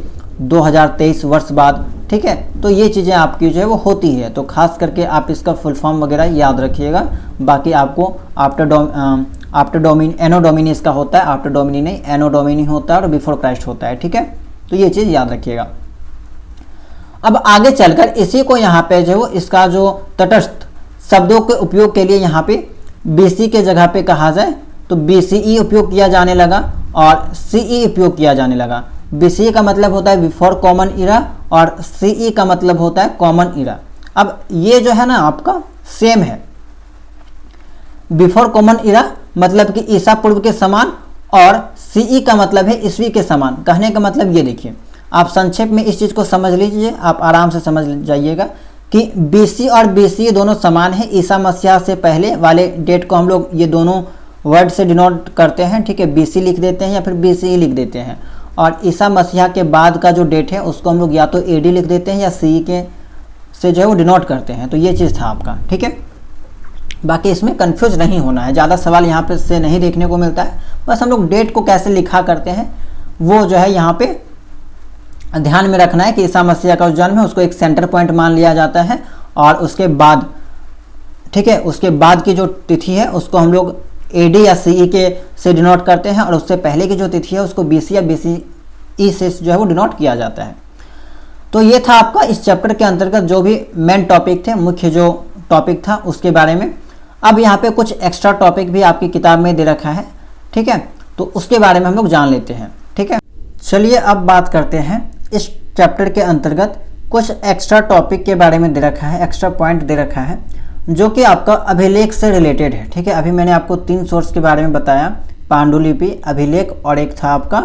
2023 वर्ष बाद। ठीक है, तो ये चीज़ें आपकी जो है वो होती है। तो खास करके आप इसका फुल फॉर्म वगैरह याद रखिएगा। बाकी आपको आफ्टर डोमिनी, एनो डोमिनी इसका होता है, आफ्टर डोमिनी नहीं, एनो डोमिनी होता है और बिफोर क्राइस्ट होता है। ठीक है, तो ये चीज़ याद रखिएगा। अब आगे चलकर इसी को यहाँ पे जो इसका जो तटस्थ शब्दों के उपयोग के लिए यहाँ पे बीसी के जगह पे कहा जाए तो बीसीई उपयोग किया जाने लगा और सीई उपयोग किया जाने लगा। बीसीई का मतलब होता है बिफोर कॉमन इरा और सीई का मतलब होता है कॉमन इरा। अब ये जो है ना आपका सेम है। बिफोर कॉमन इरा मतलब कि ईसा पूर्व के समान, और सीई का मतलब है ईस्वी के समान। कहने का मतलब ये देखिए, आप संक्षेप में इस चीज़ को समझ लीजिए, आप आराम से समझ जाइएगा कि बीसी और बीसी दोनों समान है। ईसा मसीहा से पहले वाले डेट को हम लोग ये दोनों वर्ड से डिनोट करते हैं। ठीक है, बीसी लिख देते हैं या फिर बीसीई लिख देते हैं, और ईसा मसीहा के बाद का जो डेट है उसको हम लोग या तो एडी लिख देते हैं या सी के से जो है वो डिनोट करते हैं। तो ये चीज़ था आपका। ठीक है, बाकी इसमें कंफ्यूज नहीं होना है, ज़्यादा सवाल यहाँ पे से नहीं देखने को मिलता है। बस हम लोग डेट को कैसे लिखा करते हैं वो जो है यहाँ पे ध्यान में रखना है कि ईसा मसीहा का जो जन्म है उसको एक सेंटर पॉइंट मान लिया जाता है, और उसके बाद, ठीक है, उसके बाद की जो तिथि है उसको हम लोग एडी या सीई के से डिनोट करते हैं, और उससे पहले की जो तिथि है उसको बीसी या बीसीई से जो है वो डिनोट किया जाता है। तो ये था आपका इस चैप्टर के अंतर्गत जो भी मेन टॉपिक थे, मुख्य जो टॉपिक था उसके बारे में। अब यहाँ पे कुछ एक्स्ट्रा टॉपिक भी आपकी किताब में दे रखा है। ठीक है, तो उसके बारे में हम लोग जान लेते हैं। ठीक है, चलिए अब बात करते हैं इस चैप्टर के अंतर्गत कुछ एक्स्ट्रा टॉपिक के बारे में दे रखा है, एक्स्ट्रा पॉइंट दे रखा है जो कि आपका अभिलेख से रिलेटेड है। ठीक है, अभी मैंने आपको 3 सोर्स के बारे में बताया, पांडुलिपि, अभिलेख और एक था आपका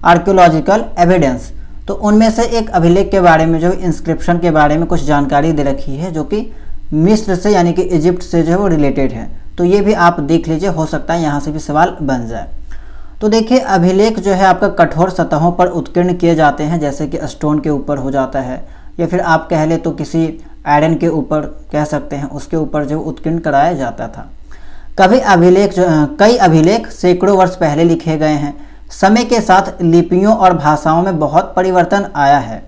आर्कियोलॉजिकल एविडेंस। तो उनमें से एक अभिलेख के बारे में जो इंस्क्रिप्शन के बारे में कुछ जानकारी दे रखी है जो कि मिस्र से यानी कि इजिप्ट से जो है वो रिलेटेड है। तो ये भी आप देख लीजिए, हो सकता है यहाँ से भी सवाल बन जाए। तो देखिए अभिलेख जो है आपका कठोर सतहों पर उत्कीर्ण किए जाते हैं, जैसे कि स्टोन के ऊपर हो जाता है, या फिर आप कह ले तो किसी आयरन के ऊपर कह सकते हैं, उसके ऊपर जो उत्कीर्ण कराया जाता था। कई अभिलेख सैकड़ों वर्ष पहले लिखे गए हैं। समय के साथ लिपियों और भाषाओं में बहुत परिवर्तन आया है।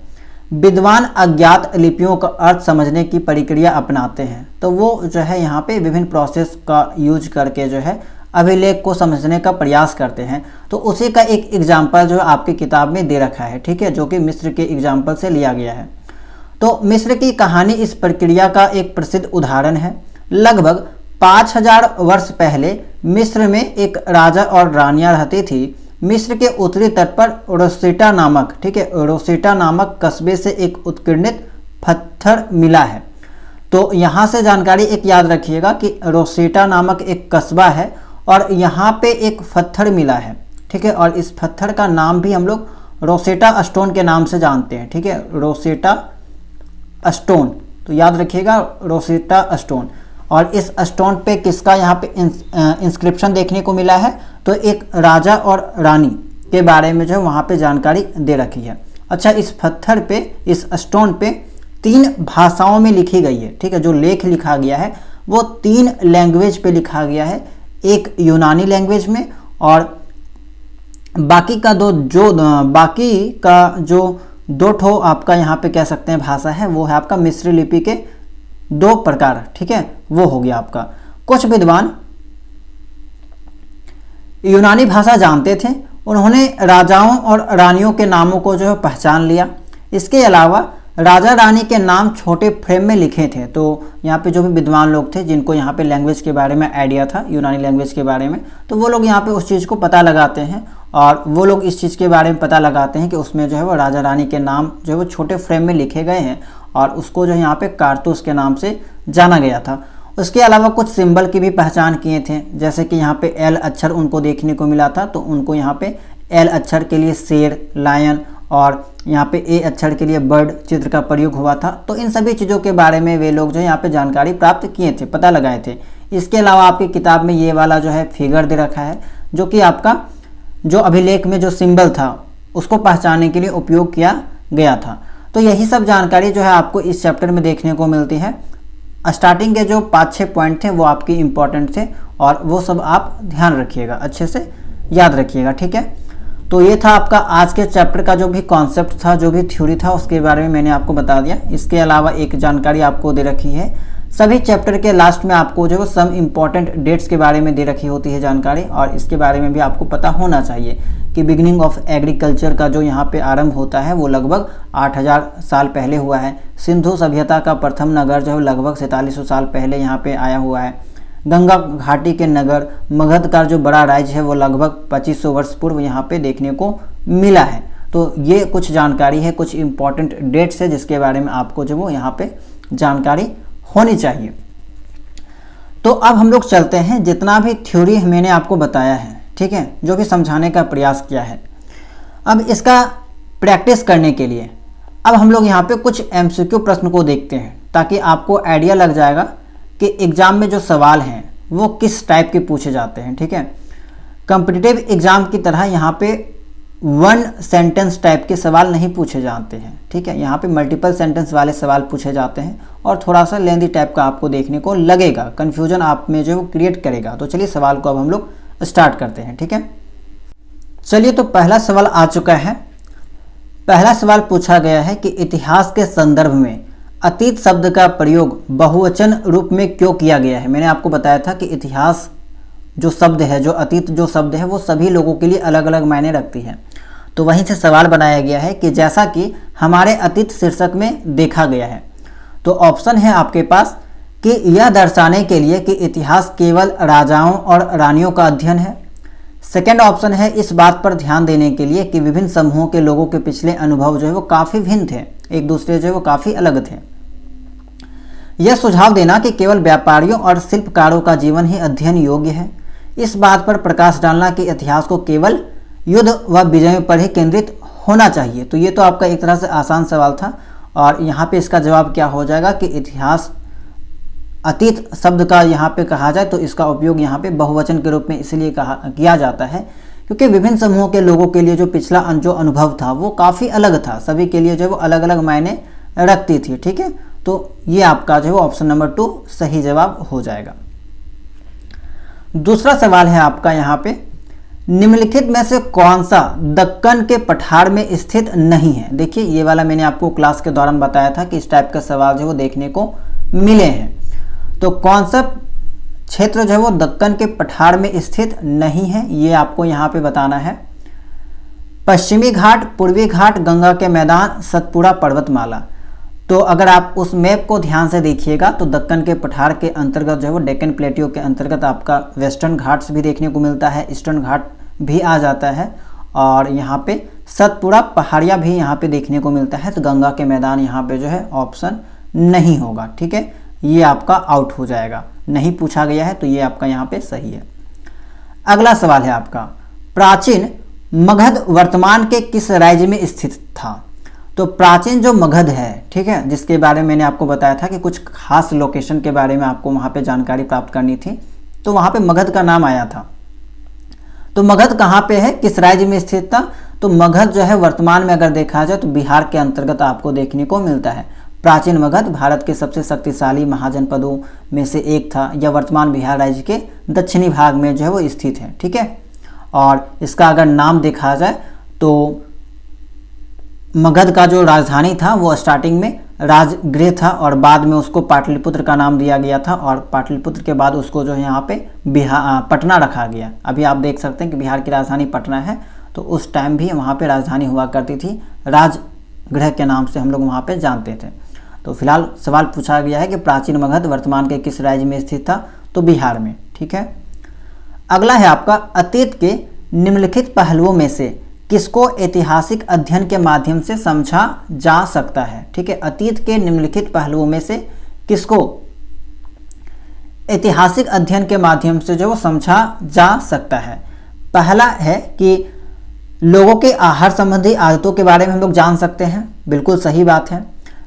विद्वान अज्ञात लिपियों का अर्थ समझने की प्रक्रिया अपनाते हैं, तो वो जो है यहाँ पे विभिन्न प्रोसेस का यूज करके जो है अभिलेख को समझने का प्रयास करते हैं। तो उसी का एक एग्जाम्पल जो है आपकी किताब में दे रखा है, ठीक है, जो कि मिस्र के एग्जाम्पल से लिया गया है। तो मिस्र की कहानी इस प्रक्रिया का एक प्रसिद्ध उदाहरण है। लगभग 5000 वर्ष पहले मिस्र में एक राजा और रानियां रहती थी। मिस्र के उत्तरी तट पर रोसेटा नामक, ठीक है, रोसेटा नामक कस्बे से एक उत्कीर्णित पत्थर मिला है। तो यहाँ से जानकारी एक याद रखिएगा कि रोसेटा नामक एक कस्बा है और यहाँ पे एक पत्थर मिला है, ठीक है, और इस पत्थर का नाम भी हम लोग रोसेटा स्टोन के नाम से जानते हैं, ठीक है, रोसेटा स्टोन, तो याद रखिएगा रोसेटा स्टोन। और इस स्टोन पे किसका यहाँ पे इंस्क्रिप्शन देखने को मिला है, तो एक राजा और रानी के बारे में जो वहाँ पे जानकारी दे रखी है। अच्छा, इस पत्थर पे, इस स्टोन पे 3 भाषाओं में लिखी गई है, ठीक है, जो लेख लिखा गया है वो 3 लैंग्वेज पे लिखा गया है, एक यूनानी लैंग्वेज में और बाकी का जो 2 ठो आपका यहाँ पे कह सकते हैं भाषा है, वो है आपका मिस्री लिपि के 2 प्रकार, ठीक है, वो हो गया आपका। कुछ विद्वान यूनानी भाषा जानते थे, उन्होंने राजाओं और रानियों के नामों को जो है पहचान लिया। इसके अलावा राजा रानी के नाम छोटे फ्रेम में लिखे थे। तो यहाँ पे जो भी विद्वान लोग थे जिनको यहाँ पे लैंग्वेज के बारे में आइडिया था, यूनानी लैंग्वेज के बारे में, तो वो लोग यहाँ पे उस चीज़ को पता लगाते हैं और वो लोग इस चीज़ के बारे में पता लगाते हैं कि उसमें जो है वो राजा रानी के नाम जो है वो छोटे फ्रेम में लिखे गए हैं और उसको जो है यहाँ पे कारतूस के नाम से जाना गया था। उसके अलावा कुछ सिंबल की भी पहचान किए थे, जैसे कि यहाँ पे एल अक्षर उनको देखने को मिला था, तो उनको यहाँ पे एल अक्षर के लिए शेर, लायन और यहाँ पे ए अक्षर के लिए बर्ड चित्र का प्रयोग हुआ था। तो इन सभी चीज़ों के बारे में वे लोग जो है यहाँ पे जानकारी प्राप्त किए थे, पता लगाए थे। इसके अलावा आपकी किताब में ये वाला जो है फिगर दे रखा है, जो कि आपका जो अभिलेख में जो सिंबल था उसको पहचानने के लिए उपयोग किया गया था। तो यही सब जानकारी जो है आपको इस चैप्टर में देखने को मिलती है। स्टार्टिंग के जो 5-6 पॉइंट थे वो आपकी इंपॉर्टेंट थे और वो सब आप ध्यान रखिएगा, अच्छे से याद रखिएगा, ठीक है। तो ये था आपका आज के चैप्टर का जो भी कॉन्सेप्ट था, जो भी थ्योरी था, उसके बारे में मैंने आपको बता दिया। इसके अलावा एक जानकारी आपको दे रखी है, सभी चैप्टर के लास्ट में आपको जो है सम इम्पॉर्टेंट डेट्स के बारे में दे रखी होती है जानकारी, और इसके बारे में भी आपको पता होना चाहिए कि बिगिनिंग ऑफ एग्रीकल्चर का जो यहाँ पे आरंभ होता है वो लगभग 8000 साल पहले हुआ है। सिंधु सभ्यता का प्रथम नगर जो है लगभग 4700 साल पहले यहाँ पे आया हुआ है। गंगा घाटी के नगर मगध का जो बड़ा राज्य है वो लगभग 2500 वर्ष पूर्व यहाँ पे देखने को मिला है। तो ये कुछ जानकारी है, कुछ इंपॉर्टेंट डेट्स है जिसके बारे में आपको जो वो यहाँ पे जानकारी होनी चाहिए। तो अब हम लोग चलते हैं, जितना भी थ्योरी मैंने आपको बताया है, ठीक है, जो भी समझाने का प्रयास किया है, अब इसका प्रैक्टिस करने के लिए अब हम लोग यहाँ पे कुछ एमसीक्यू प्रश्न को देखते हैं, ताकि आपको आइडिया लग जाएगा कि एग्जाम में जो सवाल हैं वो किस टाइप के पूछे जाते हैं, ठीक है। कॉम्पिटिटिव एग्जाम की तरह यहाँ पे 1 सेंटेंस टाइप के सवाल नहीं पूछे जाते हैं, ठीक है। यहाँ पे मल्टीपल सेंटेंस वाले सवाल पूछे जाते हैं और थोड़ा सा लेंदी टाइप का आपको देखने को लगेगा, कन्फ्यूजन आप में जो वो क्रिएट करेगा। तो चलिए सवाल को अब हम लोग स्टार्ट करते हैं, ठीक है। चलिए, तो पहला सवाल आ चुका है। पहला सवाल पूछा गया है कि इतिहास के संदर्भ में अतीत शब्द का प्रयोग बहुवचन रूप में क्यों किया गया है। मैंने आपको बताया था कि इतिहास जो शब्द है, जो अतीत जो शब्द है, वो सभी लोगों के लिए अलग अलग मायने रखती है। तो वहीं से सवाल बनाया गया है कि जैसा कि हमारे अतीत शीर्षक में देखा गया है। तो ऑप्शन है आपके पास कि यह दर्शाने के लिए कि इतिहास केवल राजाओं और रानियों का अध्ययन है। सेकेंड ऑप्शन है इस बात पर ध्यान देने के लिए कि विभिन्न समूहों के लोगों के पिछले अनुभव जो है वो काफ़ी भिन्न थे, एक दूसरे जो है वो काफ़ी अलग थे। यह सुझाव देना कि केवल व्यापारियों और शिल्पकारों का जीवन ही अध्ययन योग्य है। इस बात पर प्रकाश डालना कि इतिहास को केवल युद्ध व विजयों पर ही केंद्रित होना चाहिए। तो ये तो आपका एक तरह से आसान सवाल था और यहाँ पे इसका जवाब क्या हो जाएगा कि इतिहास अतीत शब्द का यहाँ पे कहा जाए तो इसका उपयोग यहाँ पे बहुवचन के रूप में इसलिए किया जाता है क्योंकि विभिन्न समूहों के लोगों के लिए जो पिछला जो अनुभव था वो काफ़ी अलग था, सभी के लिए जो है वो अलग अलग मायने रखती थी। ठीक है, तो ये आपका जो है ऑप्शन नंबर 2 सही जवाब हो जाएगा। दूसरा सवाल है आपका यहाँ पे, निम्नलिखित में से कौन सा दक्कन के पठार में स्थित नहीं है। देखिए ये वाला मैंने आपको क्लास के दौरान बताया था कि इस टाइप का सवाल जो है वो देखने को मिले हैं। तो कौन सा क्षेत्र जो है वो दक्कन के पठार में स्थित नहीं है, ये आपको यहाँ पे बताना है। पश्चिमी घाट, पूर्वी घाट, गंगा के मैदान, सतपुड़ा पर्वतमाला। तो अगर आप उस मैप को ध्यान से देखिएगा तो दक्कन के पठार के अंतर्गत जो है वो डेक्कन प्लेटियो के अंतर्गत आपका वेस्टर्न घाट्स भी देखने को मिलता है, ईस्टर्न घाट भी आ जाता है और यहाँ पे सतपुड़ा पहाड़ियाँ भी यहाँ पे देखने को मिलता है। तो गंगा के मैदान यहाँ पे जो है ऑप्शन नहीं होगा। ठीक है, ये आपका आउट हो जाएगा, नहीं पूछा गया है तो ये आपका यहाँ पे सही है। अगला सवाल है आपका, प्राचीन मगध वर्तमान के किस राज्य में स्थित था। तो प्राचीन जो मगध है, ठीक है, जिसके बारे में मैंने आपको बताया था कि कुछ खास लोकेशन के बारे में आपको वहाँ पे जानकारी प्राप्त करनी थी, तो वहाँ पे मगध का नाम आया था। तो मगध कहाँ पे है, किस राज्य में स्थित था। तो मगध जो है वर्तमान में अगर देखा जाए तो बिहार के अंतर्गत आपको देखने को मिलता है। प्राचीन मगध भारत के सबसे शक्तिशाली महाजनपदों में से एक था। यह वर्तमान बिहार राज्य के दक्षिणी भाग में जो है वो स्थित है। ठीक है, और इसका अगर नाम देखा जाए तो मगध का जो राजधानी था वो स्टार्टिंग में राजगृह था और बाद में उसको पाटलिपुत्र का नाम दिया गया था और पाटलिपुत्र के बाद उसको जो है यहाँ पे पटना रखा गया। अभी आप देख सकते हैं कि बिहार की राजधानी पटना है, तो उस टाइम भी वहाँ पे राजधानी हुआ करती थी, राजगृह के नाम से हम लोग वहाँ पे जानते थे। तो फिलहाल सवाल पूछा गया है कि प्राचीन मगध वर्तमान के किस राज्य में स्थित था, तो बिहार में। ठीक है, अगला है आपका, अतीत के निम्नलिखित पहलुओं में से किसको ऐतिहासिक अध्ययन के माध्यम से समझा जा सकता है। ठीक है, अतीत के निम्नलिखित पहलुओं में से किसको ऐतिहासिक अध्ययन के माध्यम से जो समझा जा सकता है। पहला है कि लोगों के आहार संबंधी आदतों के बारे में हम लोग जान सकते हैं, बिल्कुल सही बात है।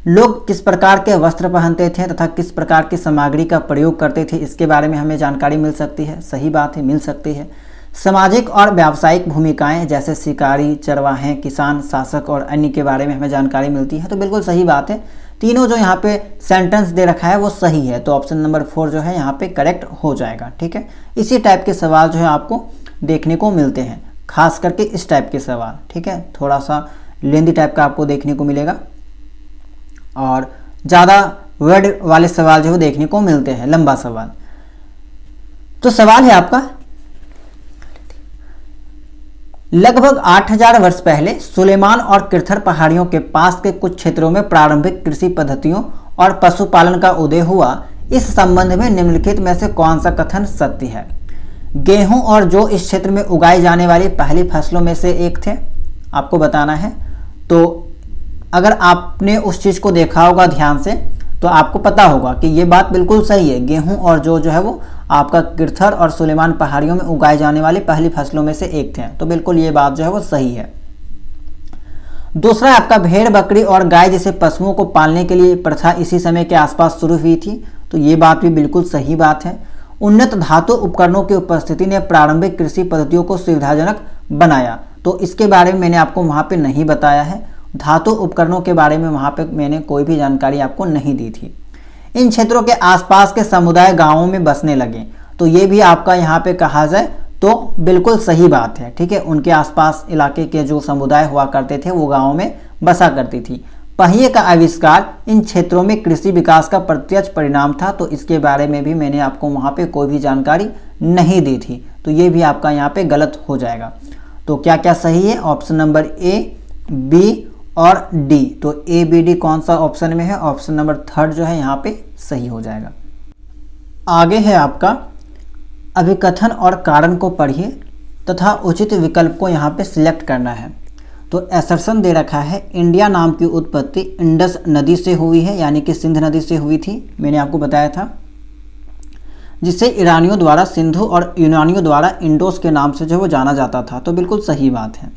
लोग किस प्रकार के वस्त्र पहनते थे तथा किस प्रकार की सामग्री का प्रयोग करते थे, इसके बारे में हमें जानकारी मिल सकती है, सही बात है, मिल सकती है। सामाजिक और व्यावसायिक भूमिकाएं जैसे शिकारी, चरवाहे, किसान, शासक और अन्य के बारे में हमें जानकारी मिलती है, तो बिल्कुल सही बात है। तीनों जो यहाँ पे सेंटेंस दे रखा है वो सही है, तो ऑप्शन नंबर 4 जो है यहाँ पे करेक्ट हो जाएगा। ठीक है, इसी टाइप के सवाल जो है आपको देखने को मिलते हैं, खास करके इस टाइप के सवाल। ठीक है, थोड़ा सा लेंदी टाइप का आपको देखने को मिलेगा और ज़्यादा वर्ड वाले सवाल जो देखने को मिलते हैं, लंबा सवाल। तो सवाल है आपका, लगभग 8000 वर्ष पहले सुलेमान और किरथर पहाड़ियों के पास के कुछ क्षेत्रों में प्रारंभिक कृषि पद्धतियों और पशुपालन का उदय हुआ। इस संबंध में निम्नलिखित में से कौन सा कथन सत्य है। गेहूं और जौ इस क्षेत्र में उगाई जाने वाली पहली फसलों में से एक थे, आपको बताना है। तो अगर आपने उस चीज़ को देखा होगा ध्यान से तो आपको पता होगा कि ये बात बिल्कुल सही है। गेहूं और जौ जो है वो आपका किरथर और सुलेमान पहाड़ियों में उगाई जाने वाली पहली फसलों में से एक थे, तो बिल्कुल ये बात जो है वो सही है। दूसरा आपका, भेड़, बकरी और गाय जैसे पशुओं को पालने के लिए प्रथा इसी समय के आसपास शुरू हुई थी, तो ये बात भी बिल्कुल सही बात है। उन्नत धातु उपकरणों की उपस्थिति ने प्रारंभिक कृषि पद्धतियों को सुविधाजनक बनाया, तो इसके बारे में मैंने आपको वहाँ पे नहीं बताया है। धातु उपकरणों के बारे में वहाँ पे मैंने कोई भी जानकारी आपको नहीं दी थी। इन क्षेत्रों के आसपास के समुदाय गांवों में बसने लगे, तो ये भी आपका यहाँ पे कहा जाए तो बिल्कुल सही बात है। ठीक है, उनके आसपास इलाके के जो समुदाय हुआ करते थे वो गाँवों में बसा करती थी। पहिए का आविष्कार इन क्षेत्रों में कृषि विकास का प्रत्यक्ष परिणाम था, तो इसके बारे में भी मैंने आपको वहाँ पे कोई भी जानकारी नहीं दी थी, तो ये भी आपका यहाँ पे गलत हो जाएगा। तो क्या क्या सही है, ऑप्शन नंबर ए, बी और डी। तो ए, बी, डी कौन सा ऑप्शन में है, ऑप्शन नंबर 3 जो है यहाँ पे सही हो जाएगा। आगे है आपका, अभिकथन और कारण को पढ़िए तथा उचित विकल्प को यहाँ पे सिलेक्ट करना है। तो एसर्शन दे रखा है, इंडिया नाम की उत्पत्ति इंडस नदी से हुई है, यानी कि सिंध नदी से हुई थी, मैंने आपको बताया था, जिसे ईरानियों द्वारा सिंधु और यूनानियों द्वारा इंडोस के नाम से जो वो जाना जाता था, तो बिल्कुल सही बात है।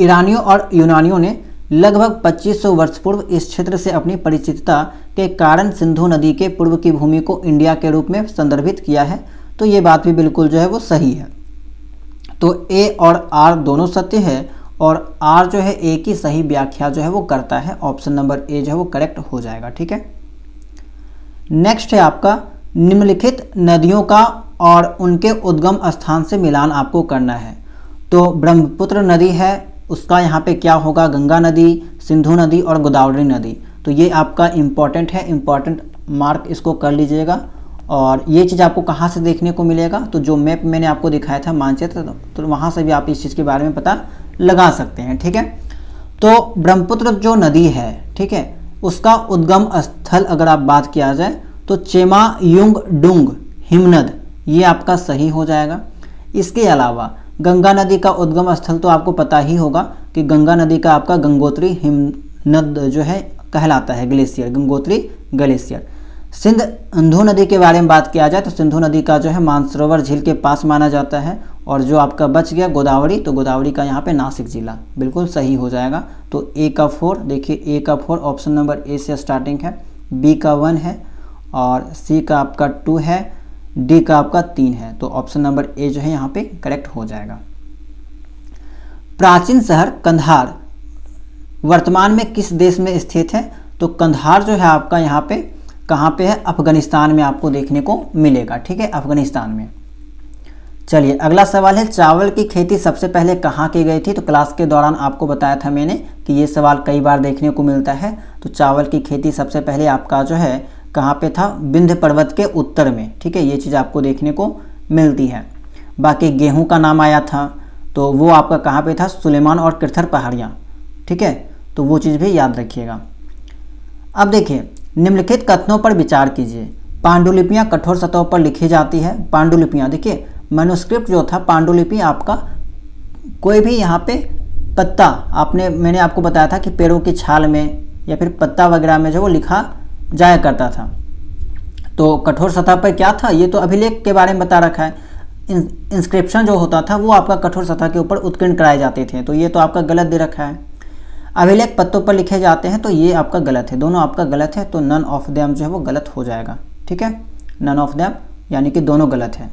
ईरानियों और यूनानियों ने लगभग 2500 वर्ष पूर्व इस क्षेत्र से अपनी परिचितता के कारण सिंधु नदी के पूर्व की भूमि को इंडिया के रूप में संदर्भित किया है। तो ये बात भी बिल्कुल जो है वो सही है। तो ए और आर दोनों सत्य है और आर जो है ए की सही व्याख्या जो है वो करता है। ऑप्शन नंबर ए जो है वो करेक्ट हो जाएगा। ठीक है, नेक्स्ट है आपका निम्नलिखित नदियों का और उनके उद्गम स्थान से मिलान आपको करना है। तो ब्रह्मपुत्र नदी है, उसका यहाँ पे क्या होगा, गंगा नदी, सिंधु नदी और गोदावरी नदी। तो ये आपका इम्पॉर्टेंट है, इम्पॉर्टेंट मार्क इसको कर लीजिएगा। और ये चीज़ आपको कहाँ से देखने को मिलेगा, तो जो मैप मैंने आपको दिखाया था मानचित्र, तो वहाँ से भी आप इस चीज़ के बारे में पता लगा सकते हैं। ठीक है, तो ब्रह्मपुत्र जो नदी है, ठीक है, उसका उद्गम स्थल अगर आप बात किया जाए तो चेमायुंगडुंग हिमनद, ये आपका सही हो जाएगा। इसके अलावा गंगा नदी का उद्गम स्थल तो आपको पता ही होगा कि गंगा नदी का आपका गंगोत्री हिमनद जो है कहलाता है, ग्लेशियर, गंगोत्री ग्लेशियर। सिंधु नदी के बारे में बात किया जाए तो सिंधु नदी का जो है मानसरोवर झील के पास माना जाता है। और जो आपका बच गया गोदावरी, तो गोदावरी का यहाँ पे नासिक जिला, बिल्कुल सही हो जाएगा। तो ए का 4, देखिए ए का 4 ऑप्शन नंबर ए से स्टार्टिंग है, बी का 1 है और सी का आपका 2 है, डी का आपका 3 है। तो ऑप्शन नंबर ए जो है यहाँ पे करेक्ट हो जाएगा। प्राचीन शहर कंधार वर्तमान में किस देश में स्थित है, तो कंधार जो है आपका यहाँ पे कहाँ पे है, अफगानिस्तान में आपको देखने को मिलेगा। ठीक है, अफगानिस्तान में। चलिए अगला सवाल है, चावल की खेती सबसे पहले कहाँ की गई थी। तो क्लास के दौरान आपको बताया था मैंने कि ये सवाल कई बार देखने को मिलता है। तो चावल की खेती सबसे पहले आपका जो है कहाँ पे था, विंध्य पर्वत के उत्तर में। ठीक है, ये चीज़ आपको देखने को मिलती है। बाकी गेहूं का नाम आया था तो वो आपका कहाँ पे था, सुलेमान और किरथर पहाड़ियाँ। ठीक है, तो वो चीज़ भी याद रखिएगा। अब देखिए निम्नलिखित कथनों पर विचार कीजिए। पांडुलिपियाँ कठोर सतहों पर लिखी जाती है। पांडुलिपियाँ देखिए, मैन्युस्क्रिप्ट जो था, पांडुलिपि आपका कोई भी यहाँ पे पत्ता, मैंने आपको बताया था कि पेड़ों की छाल में या फिर पत्ता वगैरह में जो वो लिखा जाया करता था। तो कठोर सतह पर क्या था, ये तो अभिलेख के बारे में बता रखा है। इंस्क्रिप्शन जो होता था वो आपका कठोर सतह के ऊपर उत्कीर्ण कराए जाते थे। तो ये तो आपका गलत दे रखा है। अभिलेख पत्तों पर लिखे जाते हैं, तो ये आपका गलत है, दोनों आपका गलत है। तो नन ऑफ देम जो है वो गलत हो जाएगा। ठीक है, नन ऑफ देम यानी कि दोनों गलत है।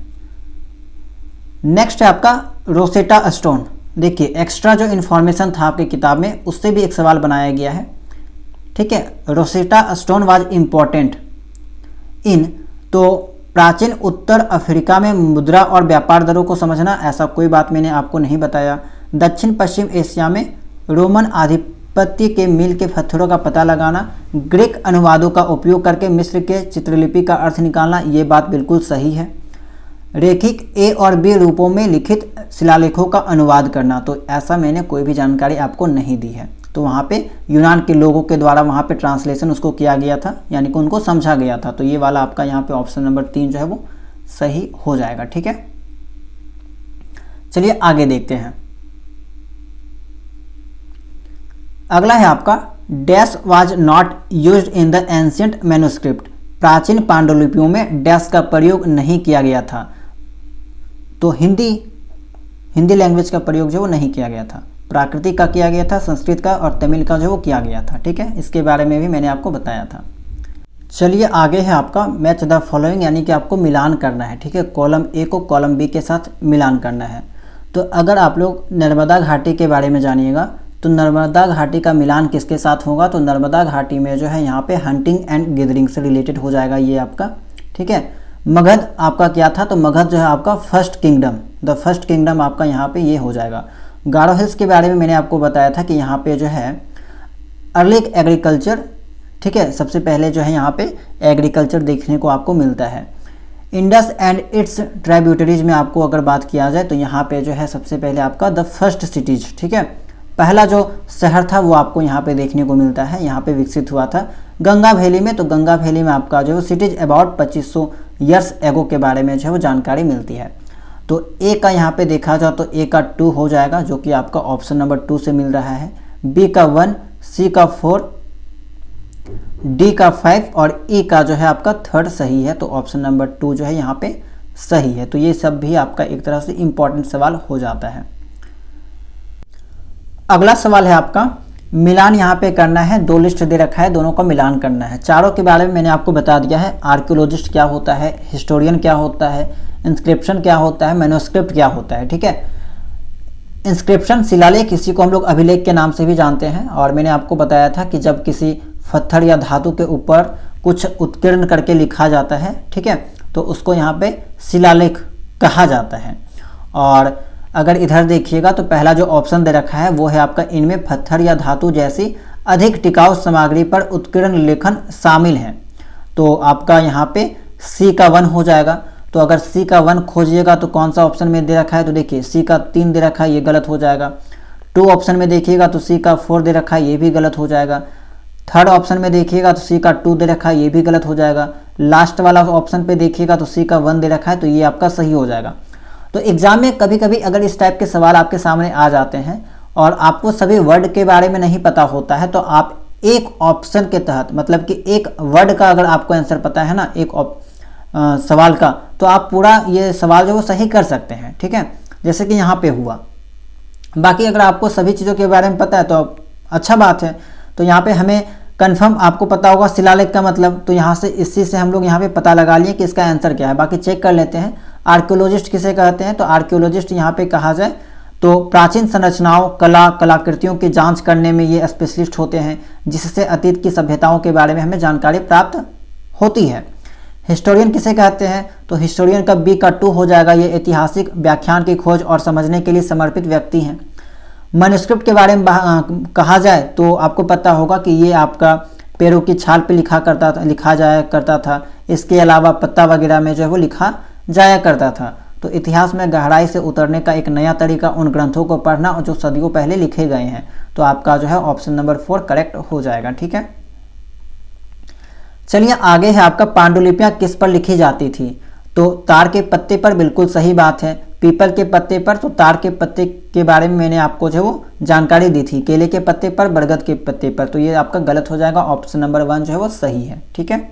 नेक्स्ट है आपका रोसेटा स्टोन। देखिए एक्स्ट्रा जो इन्फॉर्मेशन था आपकी किताब में उससे भी एक सवाल बनाया गया है। ठीक है, Rosetta stone was important in, तो प्राचीन उत्तर अफ्रीका में मुद्रा और व्यापार दरों को समझना, ऐसा कोई बात मैंने आपको नहीं बताया। दक्षिण पश्चिम एशिया में रोमन आधिपत्य के मील के पत्थरों का पता लगाना, ग्रीक अनुवादों का उपयोग करके मिस्र के चित्रलिपि का अर्थ निकालना, ये बात बिल्कुल सही है। रेखिक ए और बी रूपों में लिखित शिलालेखों का अनुवाद करना, तो ऐसा मैंने कोई भी जानकारी आपको नहीं दी है। तो वहाँ पे यूनान के लोगों के द्वारा वहाँ पे ट्रांसलेशन उसको किया गया था, यानी कि उनको समझा गया था। तो ये वाला आपका यहाँ पे ऑप्शन नंबर 3 जो है वो सही हो जाएगा। ठीक है, चलिए आगे देखते हैं। अगला है आपका dash was not used in the ancient manuscript. प्राचीन पांडुलिपियों में डैश का प्रयोग नहीं किया गया था। तो हिंदी लैंग्वेज का प्रयोग जो वो नहीं किया गया था, प्राकृतिक का किया गया था, संस्कृत का और तमिल का जो वो किया गया था। ठीक है, इसके बारे में भी मैंने आपको बताया था। चलिए आगे है आपका मैच द फॉलोइंग, यानी कि आपको मिलान करना है। ठीक है, कॉलम ए को कॉलम बी के साथ मिलान करना है। तो अगर आप लोग नर्मदा घाटी के बारे में जानिएगा तो नर्मदा घाटी का मिलान किसके साथ होगा, तो नर्मदा घाटी में जो है यहाँ पे हंटिंग एंड गैदरिंग से रिलेटेड हो जाएगा ये आपका। ठीक है, मगध आपका क्या था, तो मगध जो है आपका first kingdom, the first kingdom आपका यहाँ पे ये हो जाएगा। गारो हिल्स के बारे में मैंने आपको बताया था कि यहाँ पे जो है अर्ली एग्रीकल्चर, ठीक है, सबसे पहले जो है यहाँ पे एग्रीकल्चर देखने को आपको मिलता है। इंडस एंड इट्स ट्राइब्यूटरीज में आपको अगर बात किया जाए तो यहाँ पे जो है सबसे पहले आपका द फर्स्ट सिटीज, ठीक है, पहला जो शहर था वो आपको यहाँ पे देखने को मिलता है, यहाँ पे विकसित हुआ था। गंगा वैली में, तो गंगा वैली में आपका जो सिटीज अबाउट 2500 ईयर्स एगो के बारे में जो है वो जानकारी मिलती है। तो ए का यहाँ पे देखा जाए तो ए का 2 हो जाएगा, जो कि आपका ऑप्शन नंबर 2 से मिल रहा है। बी का 1, सी का 4, डी का 5 और ई का जो है आपका 3rd सही है। तो ऑप्शन नंबर 2 जो है यहाँ पे सही है। तो ये सब भी आपका एक तरह से इम्पॉर्टेंट सवाल हो जाता है। अगला सवाल है आपका, मिलान यहाँ पे करना है, 2 लिस्ट दे रखा है, दोनों का मिलान करना है। चारों के बारे में मैंने आपको बता दिया है। आर्कियोलॉजिस्ट क्या होता है, हिस्टोरियन क्या होता है, इंस्क्रिप्शन क्या होता है, मैन्युस्क्रिप्ट क्या होता है। ठीक है, इंस्क्रिप्शन शिलालेख, इसी को हम लोग अभिलेख के नाम से भी जानते हैं। और मैंने आपको बताया था कि जब किसी पत्थर या धातु के ऊपर कुछ उत्कीर्ण करके लिखा जाता है, ठीक है, तो उसको यहाँ पे शिलालेख कहा जाता है। और अगर इधर देखिएगा तो पहला जो ऑप्शन दे रखा है वो है आपका, इनमें पत्थर या धातु जैसी अधिक टिकाऊ सामग्री पर उत्कीर्ण लेखन शामिल है। तो आपका यहाँ पे सी का 1 हो जाएगा। तो अगर सी का 1 खोजिएगा तो कौन सा ऑप्शन में दे रखा है, तो देखिए सी का 3 दे रखा है, ये गलत हो जाएगा। 2 ऑप्शन में देखिएगा तो सी का 4 दे रखा है, ये भी गलत हो जाएगा। 3rd ऑप्शन में देखिएगा तो सी का 2 दे रखा है, ये भी गलत हो जाएगा। लास्ट वाला ऑप्शन पे देखिएगा तो सी का 1 दे रखा है, तो ये आपका सही हो जाएगा। तो एग्जाम में कभी कभी अगर इस टाइप के सवाल आपके सामने आ जाते हैं और आपको सभी वर्ड के बारे में नहीं पता होता है, तो आप एक ऑप्शन के तहत, मतलब कि एक वर्ड का अगर आपको आंसर पता है ना एक सवाल का, तो आप पूरा ये सवाल जो वो सही कर सकते हैं। ठीक है, जैसे कि यहाँ पे हुआ। बाकी अगर आपको सभी चीज़ों के बारे में पता है तो अच्छा बात है। तो यहाँ पे हमें कंफर्म आपको पता होगा शिलालेख का मतलब, तो यहाँ से इसी से हम लोग यहाँ पे पता लगा लिए कि इसका आंसर क्या है। बाकी चेक कर लेते हैं। आर्कियोलॉजिस्ट किसे कहते हैं, तो आर्कियोलॉजिस्ट यहाँ पे कहा जाए तो प्राचीन संरचनाओं, कलाकृतियों की जांच करने में ये स्पेशलिस्ट होते हैं, जिससे अतीत की सभ्यताओं के बारे में हमें जानकारी प्राप्त होती है। हिस्टोरियन किसे कहते हैं, तो हिस्टोरियन का बी का 2 हो जाएगा। ये ऐतिहासिक व्याख्यान की खोज और समझने के लिए समर्पित व्यक्ति हैं। मैन्युस्क्रिप्ट के बारे में कहा जाए तो आपको पता होगा कि ये आपका पेड़ों की छाल पे लिखा जाया करता था। इसके अलावा पत्ता वगैरह में जो है वो लिखा जाया करता था। तो इतिहास में गहराई से उतरने का एक नया तरीका उन ग्रंथों को पढ़ना और जो सदियों पहले लिखे गए हैं। तो आपका जो है ऑप्शन नंबर 4 करेक्ट हो जाएगा। ठीक है, चलिए आगे है आपका, पांडुलिपियां किस पर लिखी जाती थी, तो तार के पत्ते पर, बिल्कुल सही बात है। पीपल के पत्ते पर, तो तार के पत्ते के बारे में मैंने आपको जो वो जानकारी दी थी। केले के पत्ते पर, बरगद के पत्ते पर, तो ये आपका गलत हो जाएगा। ऑप्शन नंबर 1 जो है वो सही है। ठीक है,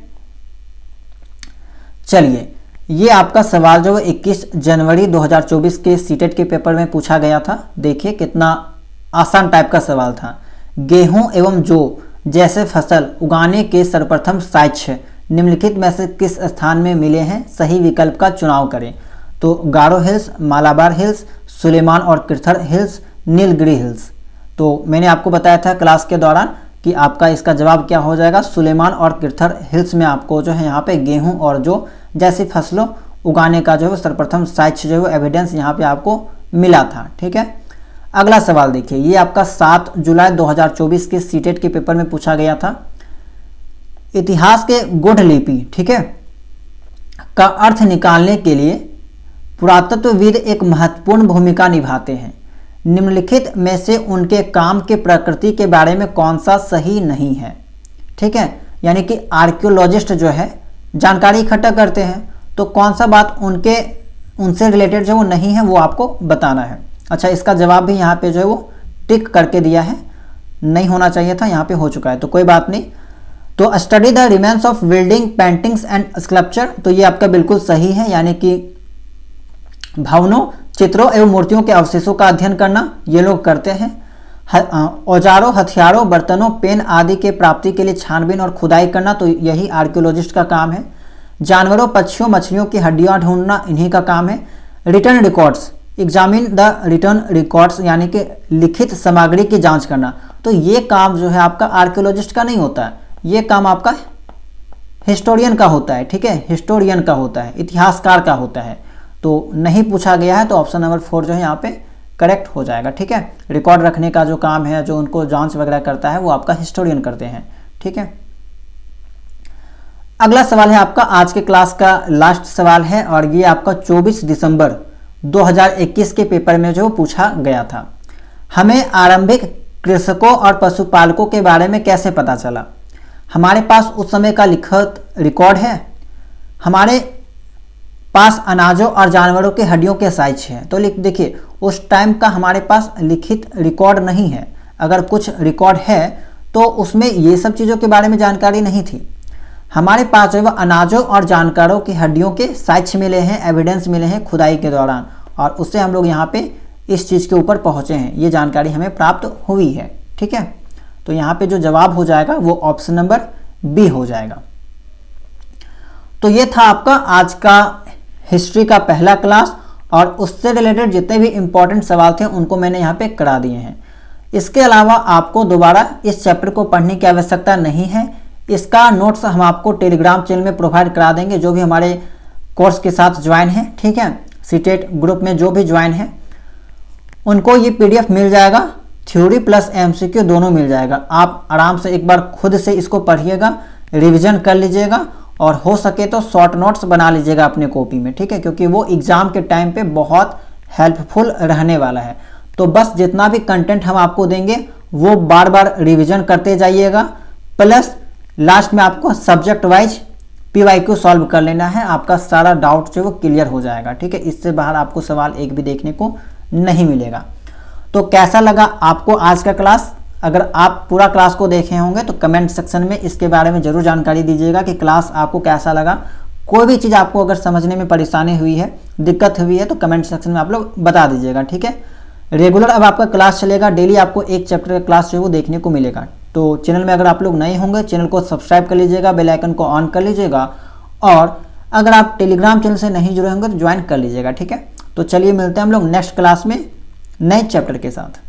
चलिए ये आपका सवाल जो 21 जनवरी 2024 के सीटेट के पेपर में पूछा गया था। देखिए कितना आसान टाइप का सवाल था। गेहूं एवं जौ जैसे फसल उगाने के सर्वप्रथम साक्ष्य निम्नलिखित में से किस स्थान में मिले हैं, सही विकल्प का चुनाव करें। तो गारो हिल्स, मालाबार हिल्स, सुलेमान और किर्थर हिल्स, नीलगिरी हिल्स। तो मैंने आपको बताया था क्लास के दौरान कि आपका इसका जवाब क्या हो जाएगा, सुलेमान और किर्थर हिल्स में आपको जो है यहाँ पे गेहूं और जौ जैसी फसलों उगाने का जो है सर्वप्रथम साक्ष्य जो है एविडेंस यहाँ पे आपको मिला था। ठीक है, अगला सवाल देखिए, ये आपका 7 जुलाई 2024 के सीटेट के पेपर में पूछा गया था। इतिहास के गूढ़ लिपि, ठीक है, का अर्थ निकालने के लिए पुरातत्वविद एक महत्वपूर्ण भूमिका निभाते हैं। निम्नलिखित में से उनके काम के प्रकृति के बारे में कौन सा सही नहीं है। ठीक है, यानी कि आर्कियोलॉजिस्ट जो है जानकारी इकट्ठा करते हैं, तो कौन सा बात उनसे रिलेटेड जो वो नहीं है वो आपको बताना है। अच्छा, इसका जवाब भी यहाँ पे जो है वो टिक करके दिया है, नहीं होना चाहिए था, यहाँ पे हो चुका है, तो कोई बात नहीं। तो study the remains of building, paintings and sculpture, तो ये आपका बिल्कुल सही है, यानी कि भवनों, चित्रों एवं मूर्तियों के अवशेषों का अध्ययन करना ये लोग करते हैं। औजारों, हथियारों, बर्तनों, पेन आदि के प्राप्ति के लिए छानबीन और खुदाई करना, तो यही आर्कियोलॉजिस्ट का काम है। जानवरों, पक्षियों, मछलियों की हड्डियां ढूंढना इन्हीं का काम है। Return records, examine the return records, यानी कि लिखित सामग्री की जांच करना, तो ये काम जो है आपका आर्कियोलॉजिस्ट का नहीं होता है, ये काम आपका हिस्टोरियन का होता है। ठीक है, हिस्टोरियन का होता है, इतिहासकार का होता है। तो नहीं पूछा गया है, तो ऑप्शन नंबर 4 जो है यहाँ पे करेक्ट हो जाएगा। ठीक है, रिकॉर्ड रखने का जो काम है, जो उनको जांच वगैरह करता है, वो आपका हिस्टोरियन करते हैं। ठीक है, अगला सवाल है आपका आज के क्लास का लास्ट सवाल है, और ये आपका 24 दिसंबर 2021 के पेपर में जो पूछा गया था। हमें आरंभिक कृषकों और पशुपालकों के बारे में कैसे पता चला। हमारे पास उस समय का लिखित रिकॉर्ड है, हमारे पास अनाजों और जानवरों के हड्डियों के साक्ष्य है। तो देखिए उस टाइम का हमारे पास लिखित रिकॉर्ड नहीं है, अगर कुछ रिकॉर्ड है तो उसमें ये सब चीज़ों के बारे में जानकारी नहीं थी। हमारे पास जो है अनाजों और जानवरों की हड्डियों के साक्ष्य मिले हैं, एविडेंस मिले हैं खुदाई के दौरान, और उससे हम लोग यहाँ पे इस चीज़ के ऊपर पहुँचे हैं, ये जानकारी हमें प्राप्त हुई है। ठीक है, तो यहाँ पे जो जवाब हो जाएगा वो ऑप्शन नंबर बी हो जाएगा। तो ये था आपका आज का हिस्ट्री का पहला क्लास, और उससे रिलेटेड जितने भी इंपॉर्टेंट सवाल थे उनको मैंने यहाँ पे करा दिए हैं। इसके अलावा आपको दोबारा इस चैप्टर को पढ़ने की आवश्यकता नहीं है। इसका नोट्स हम आपको टेलीग्राम चैनल में प्रोवाइड करा देंगे, जो भी हमारे कोर्स के साथ ज्वाइन है, ठीक है, सीटेट ग्रुप में जो भी ज्वाइन है उनको ये पीडीएफ मिल जाएगा, थ्योरी प्लस एमसीक्यू दोनों मिल जाएगा। आप आराम से एक बार खुद से इसको पढ़िएगा, रिवीजन कर लीजिएगा, और हो सके तो शॉर्ट नोट्स बना लीजिएगा अपने कॉपी में, ठीक है, क्योंकि वो एग्जाम के टाइम पे बहुत हेल्पफुल रहने वाला है। तो बस जितना भी कंटेंट हम आपको देंगे वो बार बार रिवीजन करते जाइएगा, प्लस लास्ट में आपको सब्जेक्ट वाइज पीवाईक्यू सॉल्व कर लेना है। आपका सारा डाउट जो वो क्लियर हो जाएगा, ठीक है, इससे बाहर आपको सवाल एक भी देखने को नहीं मिलेगा। तो कैसा लगा आपको आज का क्लास? अगर आप पूरा क्लास को देखे होंगे तो कमेंट सेक्शन में इसके बारे में जरूर जानकारी दीजिएगा कि क्लास आपको कैसा लगा। कोई भी चीज़ आपको अगर समझने में परेशानी हुई है, दिक्कत हुई है, तो कमेंट सेक्शन में आप लोग बता दीजिएगा, ठीक है। रेगुलर अब आपका क्लास चलेगा, डेली आपको एक चैप्टर का क्लास जो है वो देखने को मिलेगा। तो चैनल में अगर आप लोग नए होंगे, चैनल को सब्सक्राइब कर लीजिएगा, बेल आइकन को ऑन कर लीजिएगा, और अगर आप टेलीग्राम चैनल से नहीं जुड़े होंगे तो ज्वाइन कर लीजिएगा, ठीक है। तो चलिए मिलते हैं हम लोग नेक्स्ट क्लास में नए चैप्टर के साथ।